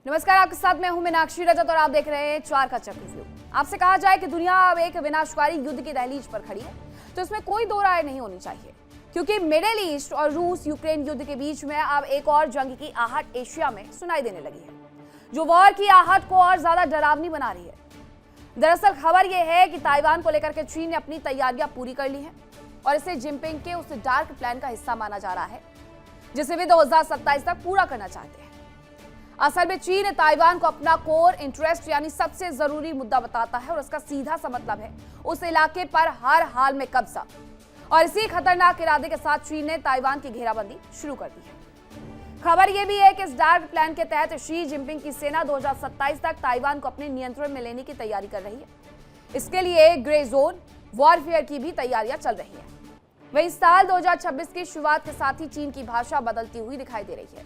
नमस्कार, आपके साथ मैं हूं मीनाक्षी रजत और आप देख रहे हैं 4 का चक्रव्यूह। आपसे कहा जाए कि दुनिया अब एक विनाशकारी युद्ध की दहलीज पर खड़ी है तो इसमें कोई दो राय नहीं होनी चाहिए, क्योंकि मिडिल ईस्ट और रूस यूक्रेन युद्ध के बीच में अब एक और जंग की आहट एशिया में सुनाई देने लगी है, जो वॉर की आहट को और ज्यादा डरावनी बना रही है। दरअसल खबर यह है कि ताइवान को लेकर के चीन ने अपनी तैयारियां पूरी कर ली हैं और इसे जिनपिंग के उस डार्क प्लान का हिस्सा माना जा रहा है जिसे वे 2027 तक पूरा करना चाहते हैं। असल में चीन ताइवान को अपना कोर इंटरेस्ट यानी सबसे जरूरी मुद्दा बताता है और इसका सीधा सा मतलब है उस इलाके पर हर हाल में कब्जा। और इसी खतरनाक इरादे के साथ चीन ने ताइवान की घेराबंदी शुरू कर दी है। खबर यह भी है कि इस डार्क प्लान के तहत शी जिनपिंग की सेना 2027 तक ताइवान को अपने नियंत्रण में लेने की तैयारी कर रही है। इसके लिए ग्रे जोन वॉरफेयर की भी तैयारियां चल रही है। वहीं साल 2026 की शुरुआत के साथ ही चीन की भाषा बदलती हुई दिखाई दे रही है।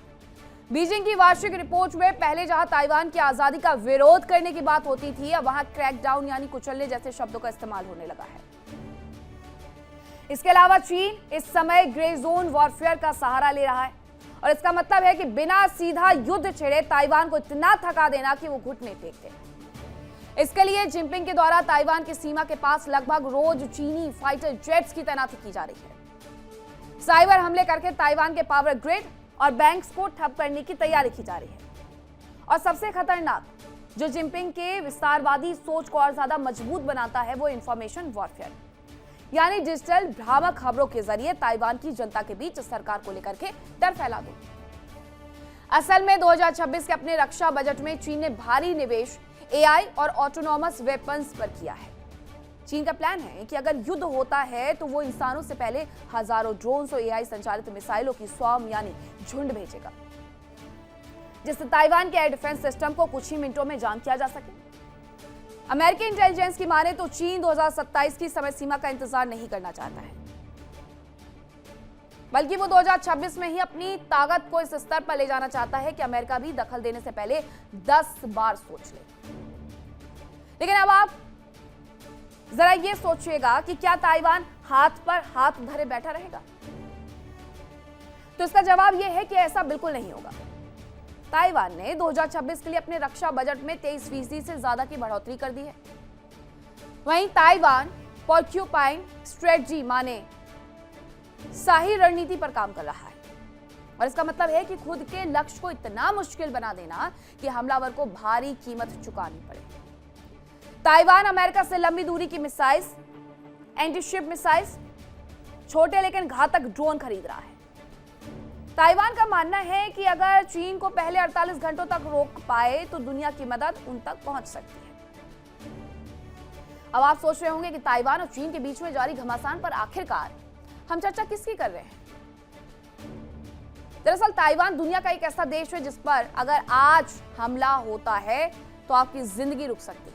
बीजिंग की वार्षिक रिपोर्ट में पहले जहां ताइवान की आजादी का विरोध करने की बात होती थी, अब वहां क्रैकडाउन यानी कुचलने जैसे शब्दों का इस्तेमाल होने लगा है। इसके अलावा चीन इस समय ग्रे जोन वॉरफेयर का सहारा ले रहा है और इसका मतलब है कि बिना सीधा युद्ध छेड़े ताइवान को इतना थका देना कि वो घुटने टेक दे। इसके लिए जिनपिंग के द्वारा ताइवान की सीमा के पास लगभग रोज चीनी फाइटर जेट्स की तैनाती की जा रही है। साइबर हमले करके ताइवान के पावर ग्रिड और बैंक्स को ठप करने की तैयारी की जा रही है। और सबसे खतरनाक जो जिनपिंग के विस्तारवादी सोच को और ज्यादा मजबूत बनाता है वो इंफॉर्मेशन वॉरफेयर, यानी डिजिटल भ्रामक खबरों के जरिए ताइवान की जनता के बीच सरकार को लेकर के डर फैला दो। असल में 2026 के अपने रक्षा बजट में चीन ने भारी निवेश एआई और ऑटोनॉमस वेपन्स पर किया है। चीन का प्लान है कि अगर युद्ध होता है तो वो इंसानों से पहले हजारों ड्रोन्स और एआई संचालित मिसाइलों की स्वाम यानी झुंड भेजेगा, जिससे ताइवान के एयर डिफेंस सिस्टम को कुछ ही मिनटों में जाम किया जा सके। अमेरिकी इंटेलिजेंस की माने तो चीन 2027 की समय सीमा का इंतजार नहीं करना चाहता है, बल्कि वो 2026 में ही अपनी ताकत को इस स्तर पर ले जाना चाहता है कि अमेरिका भी दखल देने से पहले 10 बार सोच ले। लेकिन अब आप जरा ये सोचिएगा कि क्या ताइवान हाथ पर हाथ धरे बैठा रहेगा? तो इसका जवाब यह है कि ऐसा बिल्कुल नहीं होगा। ताइवान ने 2026 के लिए अपने रक्षा बजट में 23% से ज्यादा की बढ़ोतरी कर दी है। वहीं ताइवान पोर्क्यूपाइन स्ट्रेटजी माने शाही रणनीति पर काम कर रहा है और इसका मतलब है कि खुद के लक्ष्य को इतना मुश्किल बना देना कि हमलावर को भारी कीमत चुकानी पड़े। ताइवान अमेरिका से लंबी दूरी की मिसाइल्स, एंटीशिप मिसाइल्स, छोटे लेकिन घातक ड्रोन खरीद रहा है। ताइवान का मानना है कि अगर चीन को पहले 48 घंटों तक रोक पाए तो दुनिया की मदद उन तक पहुंच सकती है। अब आप सोच रहे होंगे कि ताइवान और चीन के बीच में जारी घमासान पर आखिरकार हम चर्चा किसकी कर रहे हैं? दरअसल ताइवान दुनिया का एक ऐसा देश है जिस पर अगर आज हमला होता है तो आपकी जिंदगी रुक सकती है।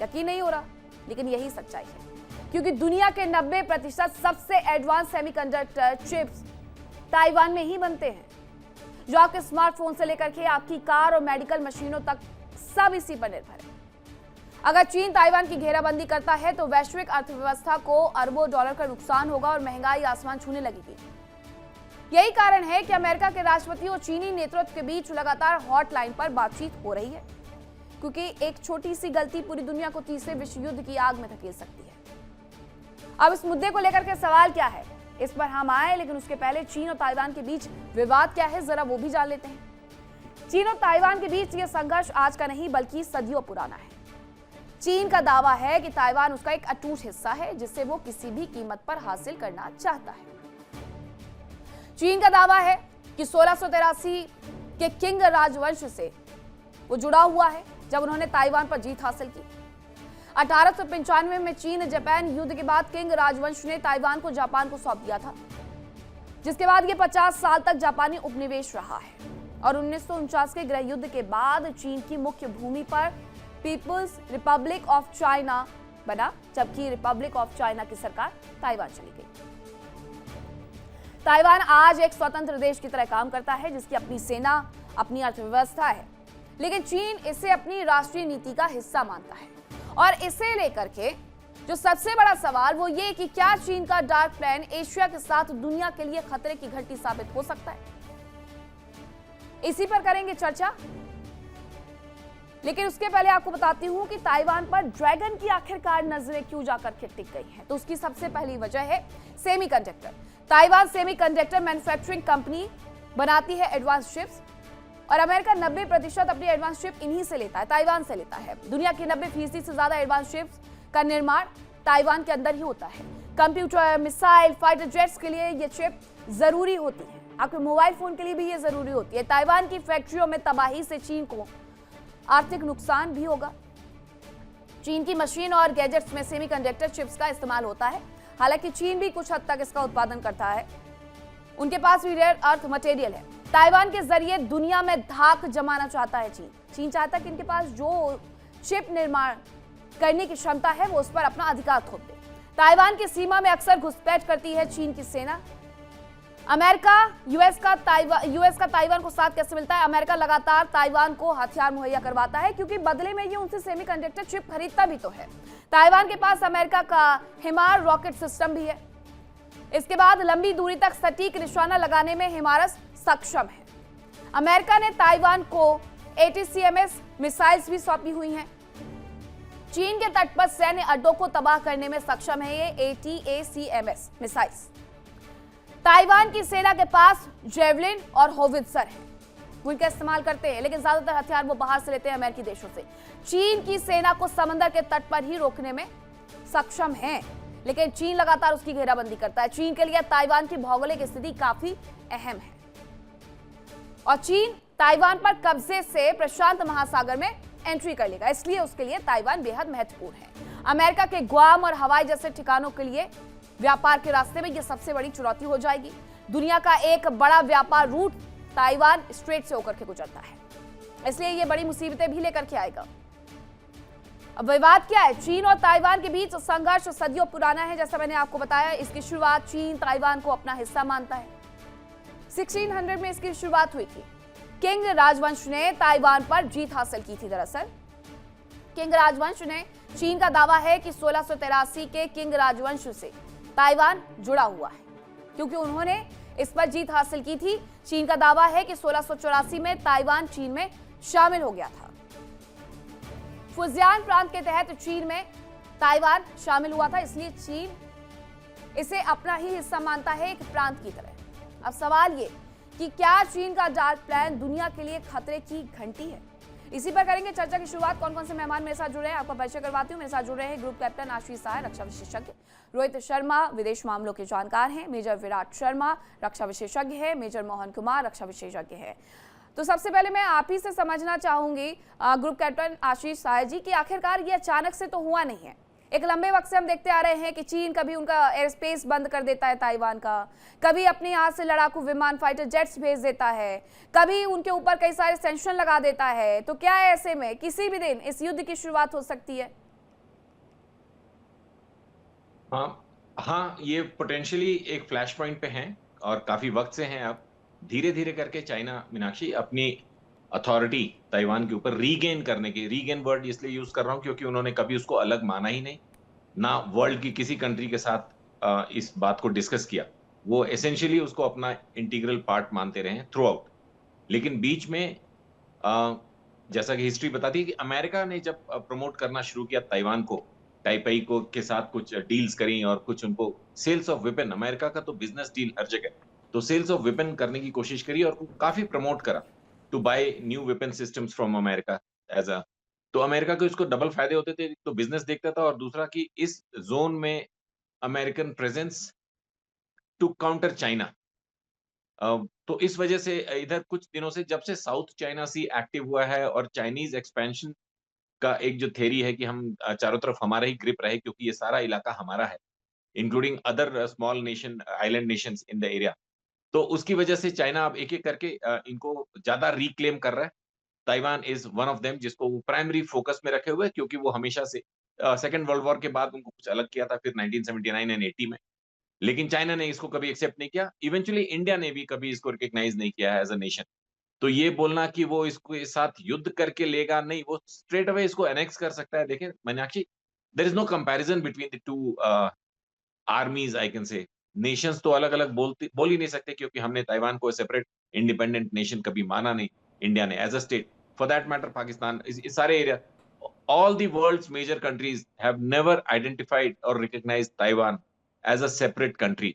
यकीन नहीं हो रहा, लेकिन यही सच्चाई है, क्योंकि दुनिया के 90% सबसे एडवांस सेमीकंडक्टर चिप्स ताइवान में ही बनते हैं, जो आपके स्मार्टफोन से लेकर के आपकी कार और मेडिकल मशीनों तक सब इसी पर निर्भर है। अगर चीन ताइवान की घेराबंदी करता है तो वैश्विक अर्थव्यवस्था को अरबों डॉलर का नुकसान होगा और महंगाई आसमान छूने लगेगी। यही कारण है कि अमेरिका के राष्ट्रपति और चीनी नेतृत्व के बीच लगातार हॉटलाइन पर बातचीत हो रही है, क्योंकि एक छोटी सी गलती पूरी दुनिया को तीसरे विश्व युद्ध की आग में धकेल सकती है। अब इस मुद्दे को लेकर के सवाल क्या है, इस पर हम आए, लेकिन उसके पहले चीन और ताइवान के बीच विवाद क्या है जरा वो भी जान लेते हैं। चीन और ताइवान के बीच यह संघर्ष आज का नहीं बल्कि सदियों पुराना है। चीन का दावा है कि ताइवान उसका एक अटूट हिस्सा है जिसे वो किसी भी कीमत पर हासिल करना चाहता है। चीन का दावा है कि 1683 के किंग राजवंश से वो जुड़ा हुआ है जब उन्होंने ताइवान पर जीत हासिल की। 1895 में चीन जापान युद्ध के बाद किंग राजवंश ने ताइवान को जापान को सौंप दिया था, जिसके बाद ये 50 साल तक जापानी उपनिवेश रहा है और 1949 के गृह युद्ध के बाद चीन की मुख्य भूमि पर पीपुल्स रिपब्लिक ऑफ चाइना बना, जबकि रिपब्लिक ऑफ चाइना की सरकार ताइवान चली गई। ताइवान आज एक स्वतंत्र देश की तरह काम करता है, जिसकी अपनी सेना, अपनी अर्थव्यवस्था है, लेकिन चीन इसे अपनी राष्ट्रीय नीति का हिस्सा मानता है। और इसे लेकर के जो सबसे बड़ा सवाल वो ये कि क्या चीन का डार्क प्लान एशिया के साथ दुनिया के लिए खतरे की घंटी साबित हो सकता है? इसी पर करेंगे चर्चा। लेकिन उसके पहले आपको बताती हूं कि ताइवान पर ड्रैगन की आखिरकार नजरें क्यों जाकर के टिक गई हैं। तो उसकी सबसे पहली वजह है semiconductor. Taiwan semiconductor manufacturing company बनाती है एडवांस चिप्स और अमेरिका 90% अपनी एडवांस चिप इन्हीं से लेता है, ताइवान से लेता है। दुनिया की 90% से ज्यादा एडवांस चिप्स का निर्माण ताइवान के अंदर ही होता है। कंप्यूटर, मिसाइल, फाइटर जेट्स के लिए ये चिप जरूरी होती है। आपके मोबाइल फोन के लिए भी ये जरूरी होती है। ताइवान की फैक्ट्रियों में तबाही से चीन को आर्थिक नुकसान भी होगा। चीन की मशीन और गैजेट्स में सेमीकंडक्टर चिप्स का इस्तेमाल होता है। हालांकि चीन भी कुछ हद तक इसका उत्पादन करता है। उनके पास भी रेयर अर्थ मटेरियल है। ताइवान के जरिए दुनिया में धाक जमाना चाहता है चीन चाहता है कि इनके पास जो चिप निर्माण करने की क्षमता है वो उस पर अपना अधिकार थोप दे। ताइवान की सीमा में अक्सर घुसपैठ करती है चीन की सेना। अमेरिका यूएस का ताइवान को साथ कैसे मिलता है? अमेरिका लगातार ताइवान को हथियार मुहैया करवाता है क्योंकि बदले में ये उनसे सेमीकंडक्टर चिप खरीदता भी तो है। ताइवान के पास अमेरिका का हिमार रॉकेट सिस्टम भी है। इसके बाद लंबी दूरी तक सटीक निशाना लगाने में हिमारस सक्षम है। अमेरिका ने ताइवान को ATACMS मिसाइल्स भी सौंपी हुई हैं। चीन के तट पर सैन्य अड्डों को तबाह करने में सक्षम है ये ATACMS मिसाइल्स। ताइवान की सेना के पास जेवलिन और होवित्जर है, वो इनका इस्तेमाल करते हैं, लेकिन ज्यादातर हथियार वो बाहर से लेते हैं अमेरिकी देशों से। चीन की सेना को समंदर के तट पर ही रोकने में सक्षम है, लेकिन चीन लगातार उसकी घेराबंदी करता है। चीन के लिए ताइवान की भौगोलिक स्थिति काफी अहम है और चीन ताइवान पर कब्जे से प्रशांत महासागर में एंट्री कर लेगा, इसलिए उसके लिए ताइवान बेहद महत्वपूर्ण है। अमेरिका के ग्वाम और हवाई जैसे ठिकानों के लिए व्यापार के रास्ते में यह सबसे बड़ी चुनौती हो जाएगी। दुनिया का एक बड़ा व्यापार रूट ताइवान स्ट्रेट से होकर के गुजरता है, इसलिए यह बड़ी मुसीबतें भी लेकर के आएगा। अब विवाद क्या है? चीन और ताइवान के बीच संघर्ष सदियों पुराना है। जैसा मैंने आपको बताया, इसकी शुरुआत चीन ताइवान को अपना हिस्सा मानता है। 1600 में इसकी शुरुआत हुई थी। किंग राजवंश ने ताइवान पर जीत हासिल की थी। दरअसल किंग राजवंश ने, चीन का दावा है कि 1683 के किंग राजवंश से ताइवान जुड़ा हुआ है क्योंकि उन्होंने इस पर जीत हासिल की थी। चीन का दावा है कि 1684 में ताइवान चीन में शामिल हो गया था। फुजियान प्रांत के तहत चीन में ताइवान शामिल हुआ था, इसलिए चीन इसे अपना ही हिस्सा मानता है, एक प्रांत की तरह। अब सवाल ये कि क्या चीन का डार्क प्लान दुनिया के लिए खतरे की घंटी है? इसी पर करेंगे चर्चा की शुरुआत। कौन कौन से मेहमान मेरे साथ जुड़े हैं आपका परिचय करवाती हूँ। मेरे साथ जुड़ रहे हैं ग्रुप कैप्टन आशीष सहाय, रक्षा विशेषज्ञ, रोहित शर्मा विदेश मामलों के जानकार हैं, मेजर विराट शर्मा रक्षा विशेषज्ञ है, मेजर मोहन कुमार रक्षा विशेषज्ञ है। तो सबसे पहले मैं आप ही से समझना चाहूंगी ग्रुप कैप्टन आशीष सहाय जी कि आखिरकार ये अचानक से तो हुआ नहीं है। एक लंबे वक्त से हम देखते आ रहे हैं कि चीन कभी उनका एयर स्पेस बंद कर देता है ताइवान का, कभी अपने यहाँ से लड़ाकू विमान फाइटर जेट्स भेज देता है, कभी उनके ऊपर कई सारे सैंक्शन लगा देता है। तो क्या है ऐसे में किसी भी दिन इस युद्ध की शुरुआत हो सकती है? हाँ, ये पोटेंशियली एक फ्लैश पॉइंट पे हैं और काफी वक्त से हैं। अब धीरे धीरे करके चाइना, मीनाक्षी, अपनी अथॉरिटी ताइवान के ऊपर रीगेन करने की, रीगेन वर्ड इसलिए यूज कर रहा हूं क्योंकि उन्होंने कभी उसको अलग माना ही नहीं, ना वर्ल्ड की किसी कंट्री के साथ इस बात को डिस्कस किया। वो एसेंशियली उसको अपना इंटीग्रल पार्ट मानते रहे थ्रू आउट। लेकिन बीच में जैसा कि हिस्ट्री बताती है कि अमेरिका ने जब प्रमोट करना शुरू किया ताइवान को, ताइपेई को के साथ कुछ डील्स करी और कुछ उनको सेल्स ऑफ वेपन, अमेरिका का तो बिजनेस डील हर जगह, तो सेल्स ऑफ वेपन करने की कोशिश करी और काफी प्रमोट करा to buy new weapon systems from America as a. तो अमेरिका को इसको डबल फायदे होते थे, तो बिजनेस देखता था और दूसरा कि इस जोन में American presence to counter China. तो इस वजह से इधर कुछ दिनों से, जब से साउथ चाइना सी एक्टिव हुआ है और चाइनीज एक्सपेंशन का एक जो थ्योरी है कि हम चारों तरफ हमारा ही ग्रिप रहे क्योंकि ये सारा इलाका हमारा है, including other small nation, island Nations in the area. तो उसकी वजह से चाइना अब एक-एक करके इनको ज्यादा रिक्लेम कर रहा है। Taiwan is one of them जिसको वो प्राइमरी फोकस में रखे हुए हैं क्योंकि वो हमेशा से सेकंड वर्ल्ड वॉर के बाद उनको कुछ अलग किया था, फिर 1979 एंड 80 में। लेकिन चाइना ने इसको कभी एक्सेप्ट नहीं किया। इवेंचुअली इंडिया ने भी कभी इसको रिकॉग्नाइज नहीं किया है एज अ नेशन। तो ये बोलना कि वो इसको इस साथ युद्ध करके लेगा, नहीं, वो स्ट्रेट अवे इसको एनेक्स कर सकता है। देखिए Meenakshi, there is no comparison between the two armies, I can say. Nations तो अलग-अलग बोल ही नहीं सकते क्योंकि हमने ताइवान को सेपरेट इंडिपेंडेंट नेशन कभी माना नहीं, इंडिया ने as a state, for that matter Pakistan इस सारे area all the world's major countries have never identified or recognized Taiwan as a separate country.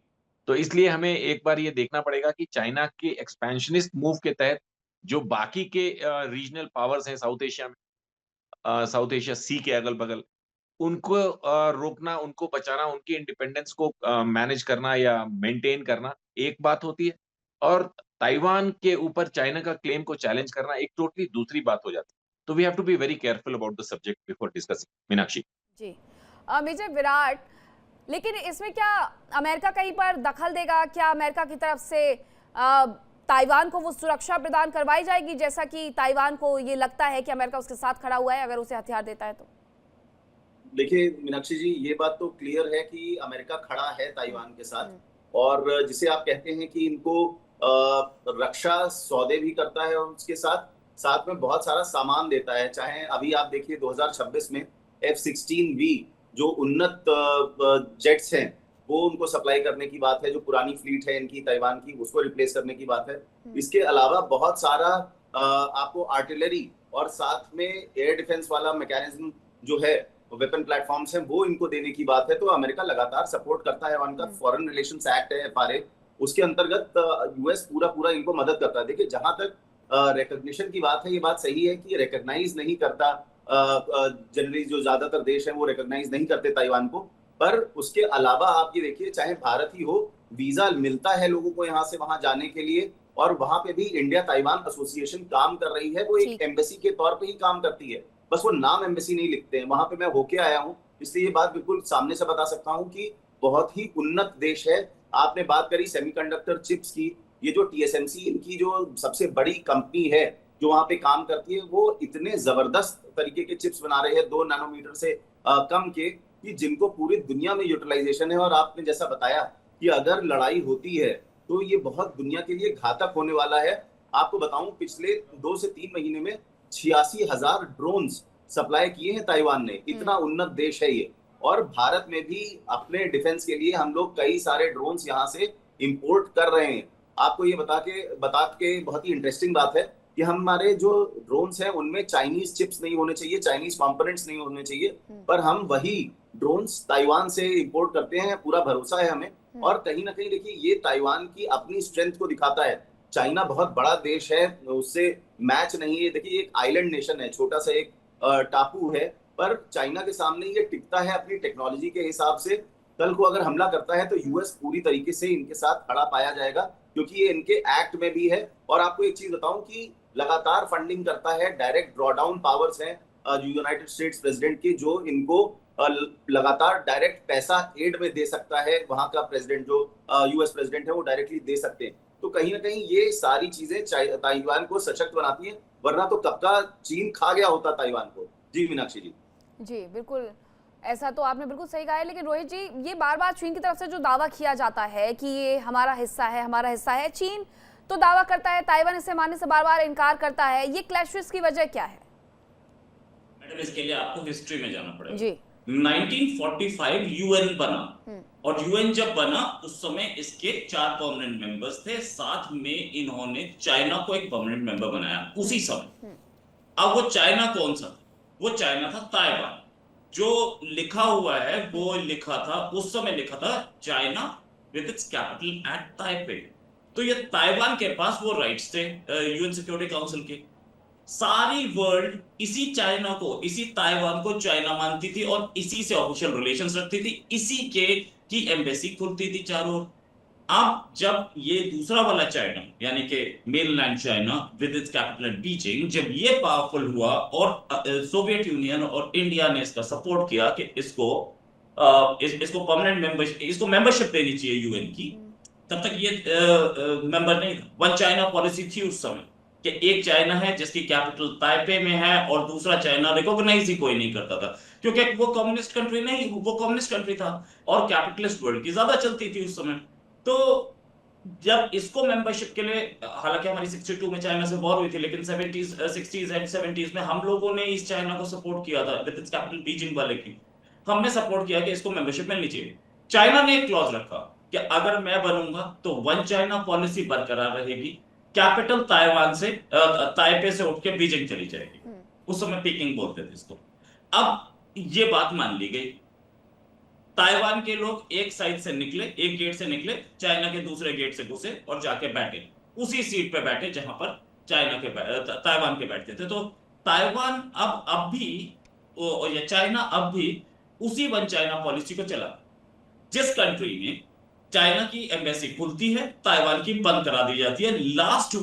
तो इसलिए हमें एक बार ये देखना पड़ेगा कि चाइना के एक्सपेंशनिस्ट मूव के तहत जो बाकी के रीजनल पावर्स हैं साउथ एशिया सी के अगल-बगल, उनको रोकना, उनको बचाना, उनकी इंडिपेंडेंस को मैनेज करना या मेंटेन करना एक बात होती है और ताइवान के ऊपर चाइना का क्लेम को चैलेंज करना एक टोटली दूसरी बात हो जाती है। तो we have to be very careful about the subject before discussing. Meenakshi. Ji. Major Virat, लेकिन इसमें क्या अमेरिका कहीं पर दखल देगा? क्या अमेरिका की तरफ से ताइवान को वो सुरक्षा प्रदान करवाई जाएगी जैसा कि ताइवान को ये लगता है कि अमेरिका उसके साथ खड़ा हुआ है अगर उसे हथियार देता है तो? देखिए मीनाक्षी जी, ये बात तो क्लियर है कि अमेरिका खड़ा है ताइवान के साथ, और जिसे आप कहते हैं कि इनको रक्षा सौदे भी करता है और उसके साथ साथ में बहुत सारा सामान देता है। चाहे अभी आप देखिए 2026 में F-16V जो उन्नत जेट्स हैं वो उनको सप्लाई करने की बात है, जो पुरानी फ्लीट है इनकी ताइवान की उसको रिप्लेस करने की बात है। इसके अलावा बहुत सारा आपको आर्टिलरी और साथ में एयर डिफेंस वाला मैकेनिज्म जो है, वेपन प्लेटफॉर्म्स हैं, वो इनको देने की बात है। तो अमेरिका लगातार सपोर्ट करता है। उनका फॉरेन रिलेशंस एक्ट है FRA, उसके अंतर्गत यूएस पूरा इनको मदद करता है। देखिए जहां तक रिकॉग्निशन की बात है, ये बात सही है कि रिकॉग्नाइज नहीं करता, जनरली जो ज्यादातर देश हैं वो रिकॉग्नाइज नहीं करते ताइवान को। पर उसके अलावा आप ये देखिए, चाहे भारत ही हो, वीजा मिलता है लोगों को यहाँ से वहां जाने के लिए, और वहां पे भी इंडिया ताइवान एसोसिएशन काम कर रही है। वो एक एम्बेसी के तौर पे ही काम करती है, बस वो नाम एम्बेसी नहीं लिखते हैं। वहां पे मैं होके आया हूँ, इसलिए ये बात बिल्कुल सामने से बता सकता हूँ कि बहुत ही उन्नत देश है। आपने बात करी सेमीकंडक्टर चिप्स की, ये जो TSMC इनकी जो सबसे बड़ी कंपनी है जो वहां पे काम करती है, वो इतने जबरदस्त तरीके के चिप्स बना रहे हैं 2 नैनोमीटर से कम के, कि जिनको पूरी दुनिया में यूटिलाइजेशन है। और आपने जैसा बताया कि अगर लड़ाई होती है तो ये बहुत दुनिया के लिए घातक होने वाला है। आपको बताऊं, पिछले 2 से 3 महीने में 86,000 ड्रोन्स सप्लाई किए हैं ताइवान ने। इतना उन्नत देश है ये। और भारत में भी अपने डिफेंस के लिए हम लोग कई सारे ड्रोन्स यहाँ से इंपोर्ट कर रहे हैं। आपको ये बता के बहुत ही इंटरेस्टिंग बात है कि हमारे जो ड्रोन्स हैं उनमें चाइनीज चिप्स नहीं होने चाहिए, चाइनीज कंपोनेंट्स नहीं होने चाहिए, पर हम वही ड्रोन्स ताइवान से इंपोर्ट करते हैं। पूरा भरोसा है हमें। और कहीं ना कहीं देखिए, ये ताइवान की अपनी स्ट्रेंथ को दिखाता है। चाइना बहुत बड़ा देश है, उससे मैच नहीं है। देखिए एक आइलैंड नेशन है, छोटा सा एक टापू है, पर चाइना के सामने ये टिकता है अपनी टेक्नोलॉजी के हिसाब से। कल को अगर हमला करता है तो यूएस पूरी तरीके से इनके साथ खड़ा पाया जाएगा, क्योंकि ये इनके एक्ट में भी है। और आपको एक चीज बताऊं कि लगातार फंडिंग करता है, डायरेक्ट ड्रॉडाउन पावर्स हैं यूनाइटेड स्टेट्स प्रेसिडेंट की, जो इनको लगातार डायरेक्ट पैसा एड में दे सकता है। वहां का प्रेसिडेंट जो यूएस प्रेसिडेंट है वो डायरेक्टली दे सकते हैं। तो कहीं ना कहीं ये सारी चीजें ताइवान को सशक्त बनाती हैं, वरना तो कब का चीन खा गया होता ताइवान को। जी मीनाक्षी जी। जी बिल्कुल, ऐसा तो आपने बिल्कुल सही कहा है। लेकिन रोहित जी, ये बार बार चीन की तरफ से जो दावा किया जाता है कि ये हमारा हिस्सा है, हमारा हिस्सा है, चीन तो दावा करता है, ताइवान इसे मानने से बार बार इनकार करता है। ये क्लैशेस की वजह क्या है? मैडम, इसके लिए आपको हिस्ट्री में जाना पड़ेगा। जी। 1945 यूएन बना, और यूएन जब बना उस समय इसके 4 परमानेंट मेंबर्स थे। साथ में इन्होंने चाइना को एक परमानेंट मेंबर बनाया उसी समय। अब वो चाइना कौन सा था? वो चाइना था ताइवान। जो लिखा हुआ है वो लिखा था, उस समय लिखा था China with its capital eight Taipei. तो ये ताइवान के पास वो राइट्स थे यूएन सिक्योरिटी काउंसिल के। सारी वर्ल्ड इसी चाइना को, इसी ताइवान को चाइना मानती थी और इसी से ऑफिशियल रिलेशंस रखती थी, इसी के की एम्बेसी खुलती थी चारों ओर। अब जब ये दूसरा वाला चाइना, यानी कि mainland China with its capital eight Beijing, जब ये पावरफुल हुआ और सोवियत यूनियन और इंडिया ने इसका सपोर्ट किया कि इसको परमानेंट मेंबरशिप, इसको मेंबरशिप देनी चाहिए यूएन की, तब तक ये मेंबर नहीं था। वन चाइना पॉलिसी थी उस समय कि एक चाइना है जिसकी कैपिटल ताइपे में है और दूसरा चाइना रिकॉग्नाइज ही कोई नहीं करता था, क्योंकि वो कम्युनिस्ट कंट्री नहीं, वो कम्युनिस्ट कंट्री था और कैपिटलिस्ट वर्ल्ड की ज्यादा चलती थी उस समय। तो जब इसको मेंबरशिप के लिए, हालांकि हमारी 62 में चाइना से वॉर हुई थी, लेकिन 70s 60s एंड 70s में हम लोगों ने इस चाइना को सपोर्ट किया था विद इट्स कैपिटल बीजिंग वाले की। हमने सपोर्ट किया कि इसको मेंबरशिप मिलनी चाहिए। चाइना ने एक क्लॉज रखा कि अगर मैं बनूंगा तो वन चाइना पॉलिसी बरकरार रहेगी, कैपिटल ताइवान से ताइपे से उठ के बीजिंग चली जाएगी। उस समय पीकिंग बोलते थे इसको। अब ये बात मान ली गई, ताइवान के लोग एक साइड से निकले, एक गेट से निकले, चाइना के दूसरे गेट से घुसे और जाके बैठे उसी सीट पे बैठे जहां पर ताइवान के बैठते थे। तो ताइवान अब भी या चाइना अब भी उसी वन चाइना पॉलिसी को चला। जिस कंट्री में चाइना की एम्बेसी खुलती है, ताइवान की बंद करा दी जाती है। लास्ट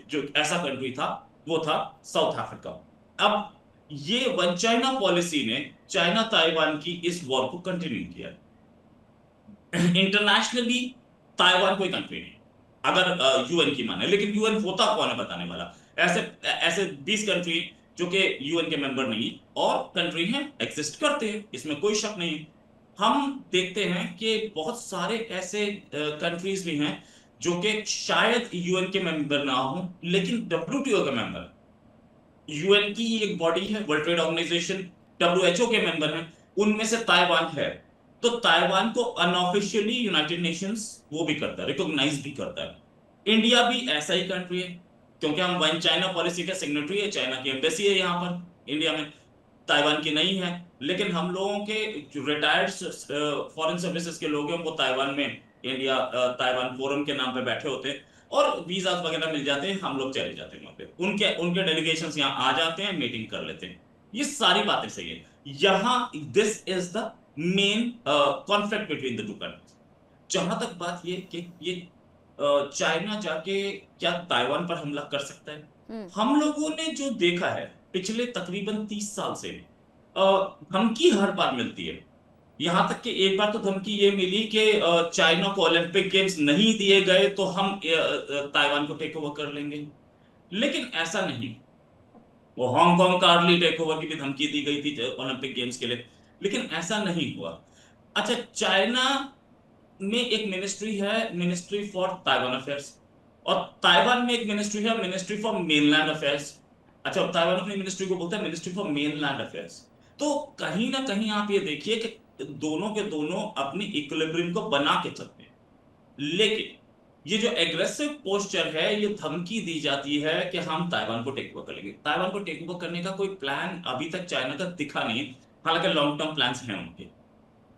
जो ऐसा कंट्री था वो था साउथ अफ्रीका। अब ये वन चाइना पॉलिसी ने चाइना ताइवान की इस वॉर को कंटिन्यू किया। इंटरनेशनली ताइवान कोई कंट्री नहीं अगर यूएन की माने, लेकिन यूएन होता कौन है बताने वाला। ऐसे 20 कंट्री जो कि यूएन के मेंबर नहीं और कंट्री हैं, एग्जिस्ट करते हैं, इसमें कोई शक नहीं। हम देखते हैं कि बहुत सारे ऐसे कंट्रीज भी हैं जो कि शायद यूएन के मेंबर ना हो लेकिन डब्ल्यूटीओ के मेंबर। यूएन की एक बॉडी है, वर्ल्ड ट्रेड ऑर्गेनाइजेशन, डब्ल्यूएचओ के मेंबर हैं, उनमें से ताइवान है। तो ताइवान को अनऑफिशियली यूनाइटेड नेशंस वो भी करता है, रिकॉग्नाइज भी करता है। इंडिया भी ऐसा ही कंट्री है क्योंकि हम वन चाइना पॉलिसी के सिग्नेटरी है, चाइना की एम्बेसी है यहाँ पर इंडिया में, ताइवान की नहीं है। लेकिन हम लोगों के जो रिटायर्ड फॉरेन सर्विसेज के लोग हैं वो ताइवान में इंडिया ताइवान फोरम के नाम पे बैठे होते हैं और वीजा वगैरह मिल जाते हैं, हम लोग चले जाते हैं वहां पे, उनके डेलीगेशंस यहाँ आ जाते हैं, मीटिंग कर लेते हैं। ये सारी बातें सही है। यहाँ this is the main conflict between the to countries. जहां तक बात ये कि ये चाइना जाके क्या ताइवान पर हमला कर सकता है, हम लोगों ने जो देखा है पिछले तकरीबन 30 साल से धमकी हर बार मिलती है। यहां तक कि एक बार तो धमकी ये मिली कि चाइना को ओलंपिक गेम्स नहीं दिए गए तो हम ताइवान को टेक ओवर कर लेंगे, लेकिन ऐसा नहीं। वो हांगकांग का अर्ली टेक ओवर की भी धमकी दी गई थी ओलंपिक गेम्स के लिए, लेकिन ऐसा नहीं हुआ। अच्छा, चाइना में एक मिनिस्ट्री है, मिनिस्ट्री फॉर ताइवान अफेयर्स, और ताइवान में एक मिनिस्ट्री है, मिनिस्ट्री फॉर मेनलैंड अफेयर्स। अच्छा, ताइवान अपनी मिनिस्ट्री को बोलता है मिनिस्ट्री फॉर मेनलैंड अफेयर्स। तो कहीं ना कहीं आप ये देखिए कि दोनों के दोनों अपनी इक्विलिब्रियम को बना के चलते हैं, लेकिन ये जो एग्रेसिव पोस्चर है, ये धमकी दी जाती है कि हम ताइवान को टेक ओवर कर लेंगे। ताइवान को टेक ओवर करने का कोई प्लान अभी तक चाइना का दिखा नहीं, हालांकि लॉन्ग टर्म प्लान्स हैं उनके,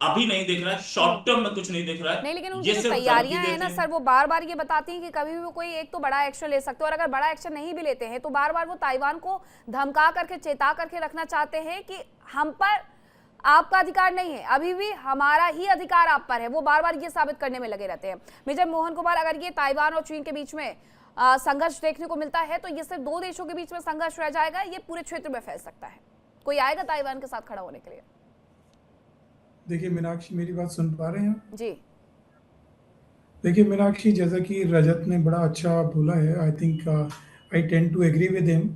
अभी नहीं दिख रहा है, शॉर्ट टर्म में कुछ नहीं दिख रहा है। नहीं, लेकिन उनकी जो तैयारियां हैं ना सर, वो बार बार ये बताती हैं कि कभी भी वो कोई एक तो बड़ा एक्शन ले सकते हैं, और अगर बड़ा एक्शन नहीं भी लेते हैं तो बार बार वो ताइवान को धमका करके, चेता करके रखना चाहते हैं कि हम पर आपका अधिकार नहीं है, अभी भी हमारा ही अधिकार आप पर है। वो बार बार ये साबित करने में लगे रहते हैं। मेजर मोहन कुमार, अगर ये ताइवान और चीन के बीच में संघर्ष देखने को मिलता है तो ये सिर्फ 2 देशों के बीच में संघर्ष रह जाएगा, ये पूरे क्षेत्र में फैल सकता है? कोई आएगा ताइवान के साथ खड़ा होने के लिए? देखिए मीनाक्षी, मेरी बात सुन पा रहे हैं जी? देखिए मीनाक्षी, जैसा कि रजत ने बड़ा अच्छा बोला है, I think I tend to agree with him.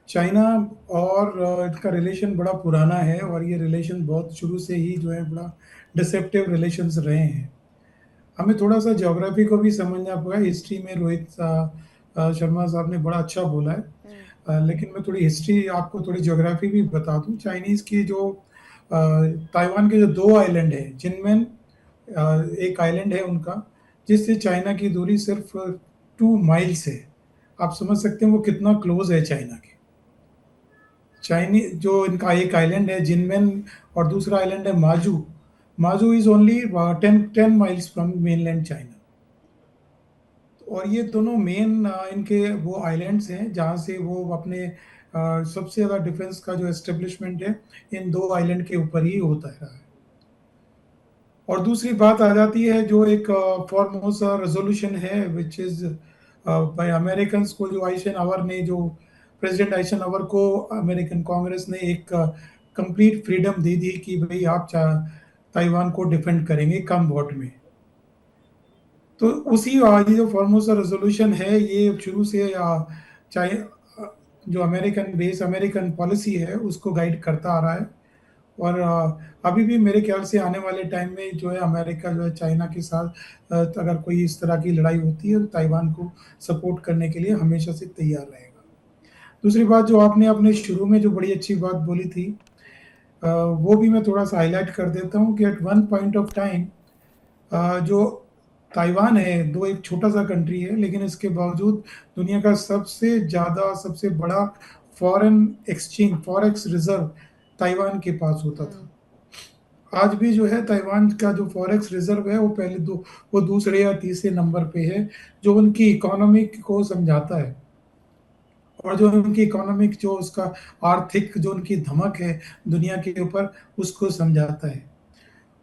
China और इनका रिलेशन बड़ा पुराना है और ये रिलेशन बहुत शुरू से ही जो है बड़ा डिसेप्टिव रिलेशंस रहे हैं। हमें थोड़ा सा ज्योग्राफी को भी समझना पड़ा। हिस्ट्री में रोहित शर्मा साहब ने बड़ा अच्छा बोला है, लेकिन मैं थोड़ी हिस्ट्री आपको, थोड़ी ज्योग्राफी भी बता दूं। चाइनीज़ की जो ताइवान के जो 2 आइलैंड है, जिनमें एक आइलैंड है उनका जिससे चाइना की दूरी सिर्फ 2 माइल्स है। आप समझ सकते हैं वो कितना क्लोज है चाइना के। जो इनका एक आइलैंड है जिनमेन और दूसरा आइलैंड है Matsu. Matsu is only 10 miles from mainland China. और ये दोनों मेन इनके वो आइलैंड्स हैं जहाँ से वो अपने सबसे ज़्यादा डिफेंस का जो एस्टेब्लिशमेंट है इन 2 आइलैंड के ऊपर ही होता रहा है। और दूसरी बात आ जाती है जो एक फॉर्मोसा रेजोल्यूशन है विच इज बाय अमेरिकन्स को, जो आइजनहावर ने, जो प्रेसिडेंट आइजनहावर को अमेरिकन कांग्रेस ने एक कंप्लीट फ्रीडम दे दी कि भाई आप ताइवान को डिफेंड करेंगे कम वोट में। तो उसी ये जो फॉर्मोसा रेजोल्यूशन है, ये शुरू से चाहे जो अमेरिकन पॉलिसी है उसको गाइड करता आ रहा है। और अभी भी मेरे ख्याल से आने वाले टाइम में जो है अमेरिका जो है चाइना के साथ अगर कोई इस तरह की लड़ाई होती है तो ताइवान को सपोर्ट करने के लिए हमेशा से तैयार रहेगा। दूसरी बात जो आपने अपने शुरू में जो बड़ी अच्छी बात बोली थी, वो भी मैं थोड़ा सा हाईलाइट कर देता हूँ कि at one point of time जो ताइवान है, दो एक छोटा सा कंट्री है, लेकिन इसके बावजूद दुनिया का सबसे ज्यादा, सबसे बड़ा foreign exchange, forex reserve Taiwan के पास होता था। आज भी जो है ताइवान का जो फॉरेक्स रिजर्व है, वो दूसरे या तीसरे नंबर पे है, जो उनकी इकोनॉमी को समझाता है, और जो उनकी इकोनॉमिक, जो उसका आर्थिक, जो उनकी धमक है दुनिया के ऊपर, उसको समझाता है।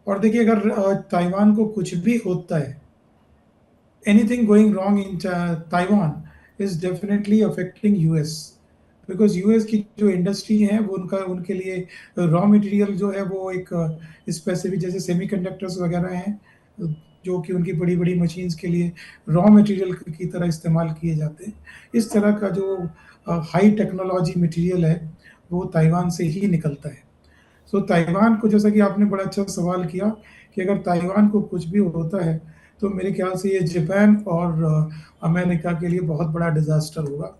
और देखिए, अगर ताइवान को कुछ भी होता है, anything going wrong in Taiwan is definitely affecting US, because US की जो इंडस्ट्री है वो उनके लिए रॉ मटेरियल जो है वो एक स्पेसिफिक, जैसे सेमीकंडक्टर्स वगैरह हैं जो कि उनकी बड़ी बड़ी मशीन्स के लिए रॉ मटेरियल की तरह इस्तेमाल किए जाते हैं। इस तरह का जो हाई टेक्नोलॉजी मटेरियल है वो ताइवान से ही निकलता है। सो ताइवान को, जैसा कि आपने बड़ा अच्छा सवाल किया, कि अगर ताइवान को कुछ भी होता है तो मेरे ख्याल से ये जापान और अमेरिका के लिए बहुत बड़ा डिजास्टर होगा।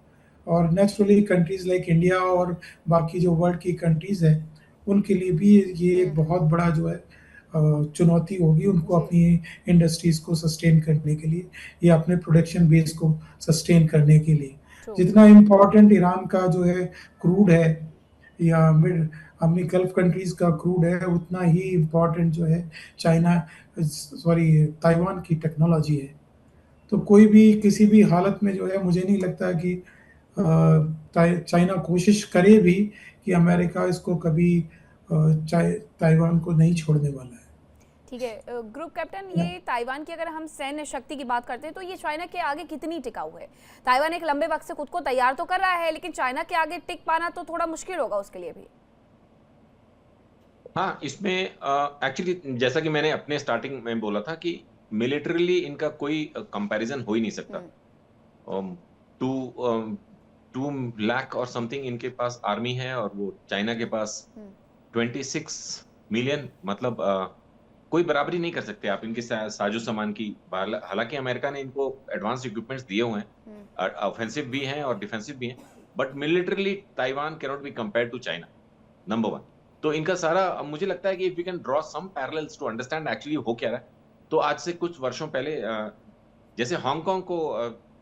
और नेचुरली कंट्रीज लाइक इंडिया और बाकी जो वर्ल्ड की कंट्रीज है, उनके लिए भी ये एक बहुत बड़ा जो है चुनौती होगी, उनको अपनी इंडस्ट्रीज को सस्टेन करने के लिए या अपने प्रोडक्शन बेस को सस्टेन करने के लिए। जितना इम्पोर्टेंट ईरान का जो है क्रूड है, या मिड अपनी गल्फ कंट्रीज का क्रूड है, उतना ही इम्पोर्टेंट जो है ताइवान की टेक्नोलॉजी है। तो कोई भी किसी भी हालत में जो है, मुझे नहीं लगता कि चाइना कोशिश करे भी कि अमेरिका इसको कभी ताइवान को नहीं छोड़ने वाला है। ठीक है ग्रुप कैप्टन, ये ताइवान की अगर हम सैन्य शक्ति की बात करते हैं तो ये चाइना के आगे कितनी टिकाऊ है? ताइवान एक लंबे वक्त से खुद को तैयार तो कर रहा है, लेकिन चाइना के आगे टिक पाना तो थोड़ा मुश्किल होगा उसके लिए भी। हाँ, इसमें एक्चुअली जैसा कि मैंने अपने स्टार्टिंग में बोला था कि मिलिटरीली इनका कोई कंपैरिजन हो ही नहीं सकता। 2 लाख और समथिंग इनके पास आर्मी है, और वो चाइना के पास 26 मिलियन, मतलब कोई बराबरी नहीं कर सकते आप इनके साजो सामान की। हालांकि अमेरिका ने इनको एडवांस इक्विपमेंट्स दिए हुए हैं, ऑफेंसिव भी हैं और डिफेंसिव भी हैं, but militarily Taiwan can not be compared to China, number 1। तो इनका सारा, मुझे लगता है कि if we can draw some parallels to understand actually हो क्या रहा है, तो आज से कुछ वर्षों पहले जैसे हांगकांग को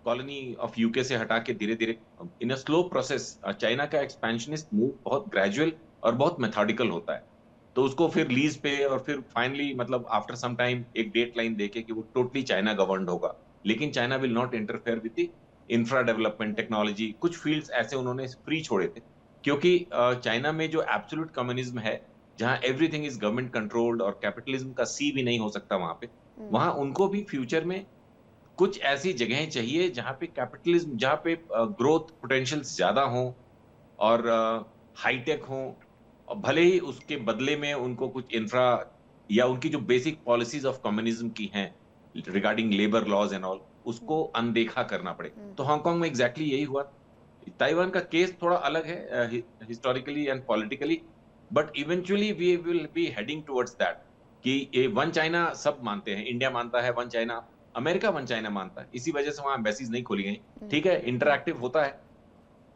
कॉलोनी ऑफ यूके से हटा के धीरे धीरे इन अ स्लो प्रोसेस, चाइना का एक्सपेंशनिस्ट मूव बहुत ग्रेजुअल और बहुत मेथोडिकल होता है। तो उसको फिर लीज पे और फिर फाइनली, मतलब आफ्टर सम टाइम एक डेट लाइन देके कि वो टोटली चाइना गवर्नड होगा, लेकिन China will not interfere with the infra development technology. कुछ फील्ड्स ऐसे उन्होंने फ्री छोड़े थे, क्योंकि चाइना में जो एब्सोल्यूट कम्युनिज्म है, जहां एवरीथिंग इज गवर्नमेंट कंट्रोल्ड और कैपिटलिज्म का सी भी नहीं हो सकता वहां पे, वहां उनको भी फ्यूचर में कुछ ऐसी जगहें चाहिए जहां पे कैपिटलिज्म, जहां पे ग्रोथ पोटेंशियल ज्यादा हो और हाईटेक हो, और भले ही उसके बदले में उनको कुछ इंफ्रा या उनकी जो बेसिक पॉलिसीज ऑफ कम्युनिज्म की हैं regarding labour laws and all, उसको अनदेखा करना पड़े। तो हांगकांग में एग्जैक्टली यही हुआ। ताइवान का केस थोड़ा अलग है historically and politically, but eventually we will be heading towards that कि ये वन चाइना सब मानते हैं, इंडिया मानता है one China, America one China मानता है, इसी वजह से वहां एम्बेसीज नहीं खोली गई। ठीक है, इंटरैक्टिव होता है,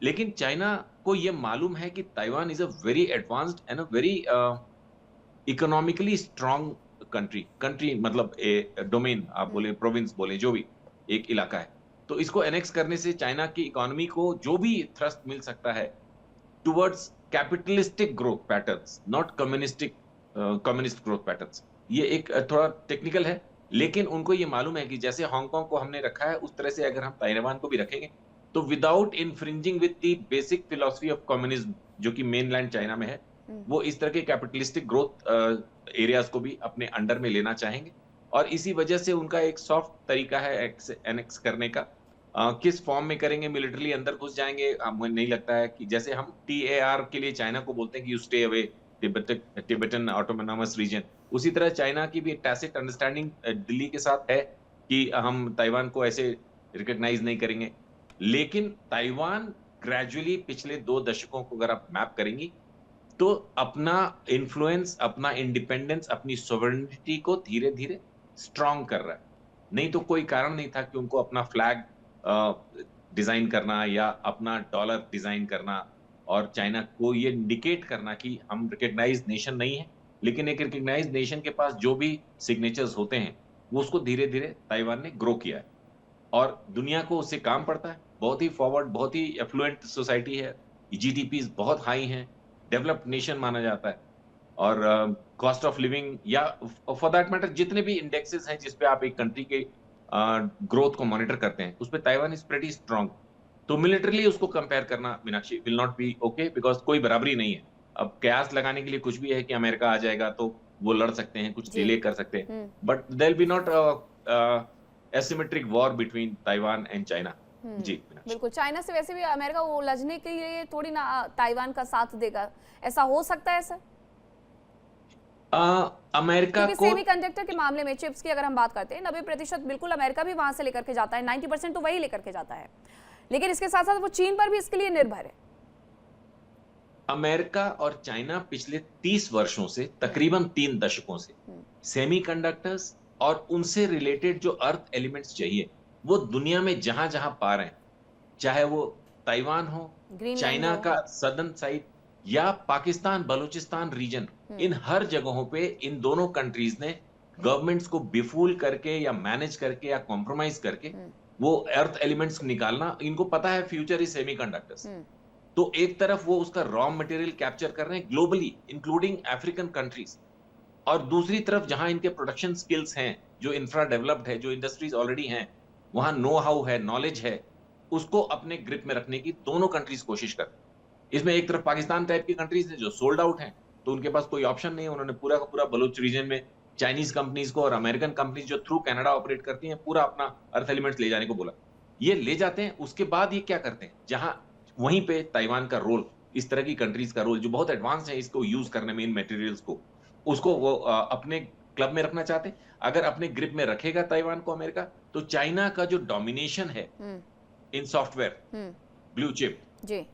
लेकिन चाइना को ये मालूम है कि Taiwan is a very advanced and a very economically strong country, मतलब ए डोमेन आप बोले, प्रोविंस बोले, जो भी एक इलाका है। तो इसको एनेक्स करने से चाइना की इकोनॉमी को जो भी थ्रस्ट मिल सकता है towards capitalistic growth patterns, not communist growth patterns, ये एक थोड़ा टेक्निकल है, लेकिन उनको ये मालूम है कि जैसे हांगकांग को हमने रखा है, उस तरह से अगर हम ताइवान को भी रखेंगे तो without infringing with the basic philosophy of communism जो कि मेनलैंड चाइना में है, वो इस तरह के कैपिटलिस्टिक ग्रोथ एरियाज को भी अपने अंडर में लेना चाहेंगे। और इसी वजह से उनका एक सॉफ्ट तरीका है एनेक्स करने का। किस फॉर्म में करेंगे, मिलिटरी अंदर घुस जाएंगे, मुझे नहीं लगता है कि जैसे हम TAR के लिए चाइना को बोलते हैं कि you stay away Tibetan autonomous region, उसी तरह चाइना की भी एक टैसिट अंडरस्टैंडिंग दिल्ली के साथ है कि हम ताइवान को ऐसे रिकॉग्नाइज नहीं करेंगे। लेकिन ताइवान ग्रेजुअली पिछले 2 दशकों को अगर आप मैप करेंगी तो अपना इन्फ्लुएंस, अपना इंडिपेंडेंस, अपनी सॉवरेनिटी को धीरे धीरे स्ट्रांग कर रहा है। नहीं तो कोई कारण नहीं था कि उनको अपना फ्लैग डिजाइन करना या अपना डॉलर डिजाइन करना और चाइना को ये इंडिकेट करना कि हम रिकग्नाइज नेशन नहीं है, लेकिन एक रिकग्नाइज नेशन के पास जो भी सिग्नेचर्स होते हैं वो उसको धीरे धीरे ताइवान ने ग्रो किया है और दुनिया को उससे काम पड़ता है। बहुत ही फॉरवर्ड, बहुत ही एफ्लुएंट सोसाइटी है, जीडीपी बहुत हाई है, डेवलप्ड नेशन माना जाता है और कॉस्ट ऑफ लिविंग या फॉर दैट मैटर जितने भी इंडेक्सेस हैं जिसपे आप एक कंट्री के ग्रोथ को मॉनिटर करते हैं उस पे ताइवान इज प्रेटी स्ट्रांग। तो मिलिटरीली उसको कंपेयर करना Meenakshi will not be okay because कोई बराबरी नहीं है। अब कयास लगाने के लिए कुछ भी है कि अमेरिका आ जाएगा तो वो लड़ सकते हैं, कुछ डिले कर सकते हैं, but there will be not asymmetric war between Taiwan and China. जी बिल्कुल, चाइना से वैसे भी अमेरिका वो उलझने के लिए थोड़ी ना ताइवान का साथ देगा, ऐसा हो सकता है सर? अमेरिका को सेमीकंडक्टर के मामले में चिप्स की अगर हम बात करते हैं 90% बिल्कुल अमेरिका भी वहां से लेकर के जाता है, 90% तो वही लेकर के जाता है, लेकिन इसके साथ साथ वो चीन पर भी इसके लिए निर्भर है। अमेरिका और चाइना पिछले 30 वर्षों से तकरीबन 3 दशकों से सेमीकंडक्टर्स और उनसे रिलेटेड जो अर्थ एलिमेंट्स चाहिए वो दुनिया में जहां जहां पा रहे हैं, चाहे वो ताइवान हो, चाइना का सदर्न साइड या पाकिस्तान बलूचिस्तान रीजन, इन हर जगहों पे इन दोनों कंट्रीज ने गवर्नमेंट्स को बिफूल करके या मैनेज करके या कॉम्प्रोमाइज करके वो अर्थ एलिमेंट्स निकालना, इनको पता है फ्यूचर इज सेमीकंडक्टर्स। तो एक तरफ वो उसका रॉ मटेरियल कैप्चर कर रहे हैं ग्लोबली इंक्लूडिंग अफ्रीकन कंट्रीज, और दूसरी तरफ जहां इनके प्रोडक्शन स्किल्स हैं, जो इंफ्रा डेवलप्ड है, जो इंडस्ट्रीज ऑलरेडी हैं, वहां नो हाउ है, नॉलेज है, उसको अपने ग्रिप में रखने की दोनों कंट्रीज कोशिश कर। इसमें एक तरफ पाकिस्तान टाइप की कंट्रीज है जो सोल्ड आउट हैं, तो उनके पास कोई ऑप्शन नहीं है, उन्होंने पूरा का पूरा बलूच रीजन में चाइनीज कंपनीज को और अमेरिकन कंपनीज जो थ्रू कनाडा ऑपरेट करती हैं पूरा अपना अर्थ एलिमेंट्स ले जाने को बोला। ये ले जाते हैं, उसके बाद ये क्या करते हैं, जहां वहीं पे ताइवान का रोल, इस तरह की कंट्रीज का रोल जो बहुत एडवांस है इसको यूज करने में, इन मटेरियल्स को, उसको वो अपने क्लब में रखना चाहते हैं। अगर अपने ग्रिप में रखेगा ताइवान को अमेरिका, तो चाइना का जो डोमिनेशन है इन सॉफ्टवेयर, ब्लू चिप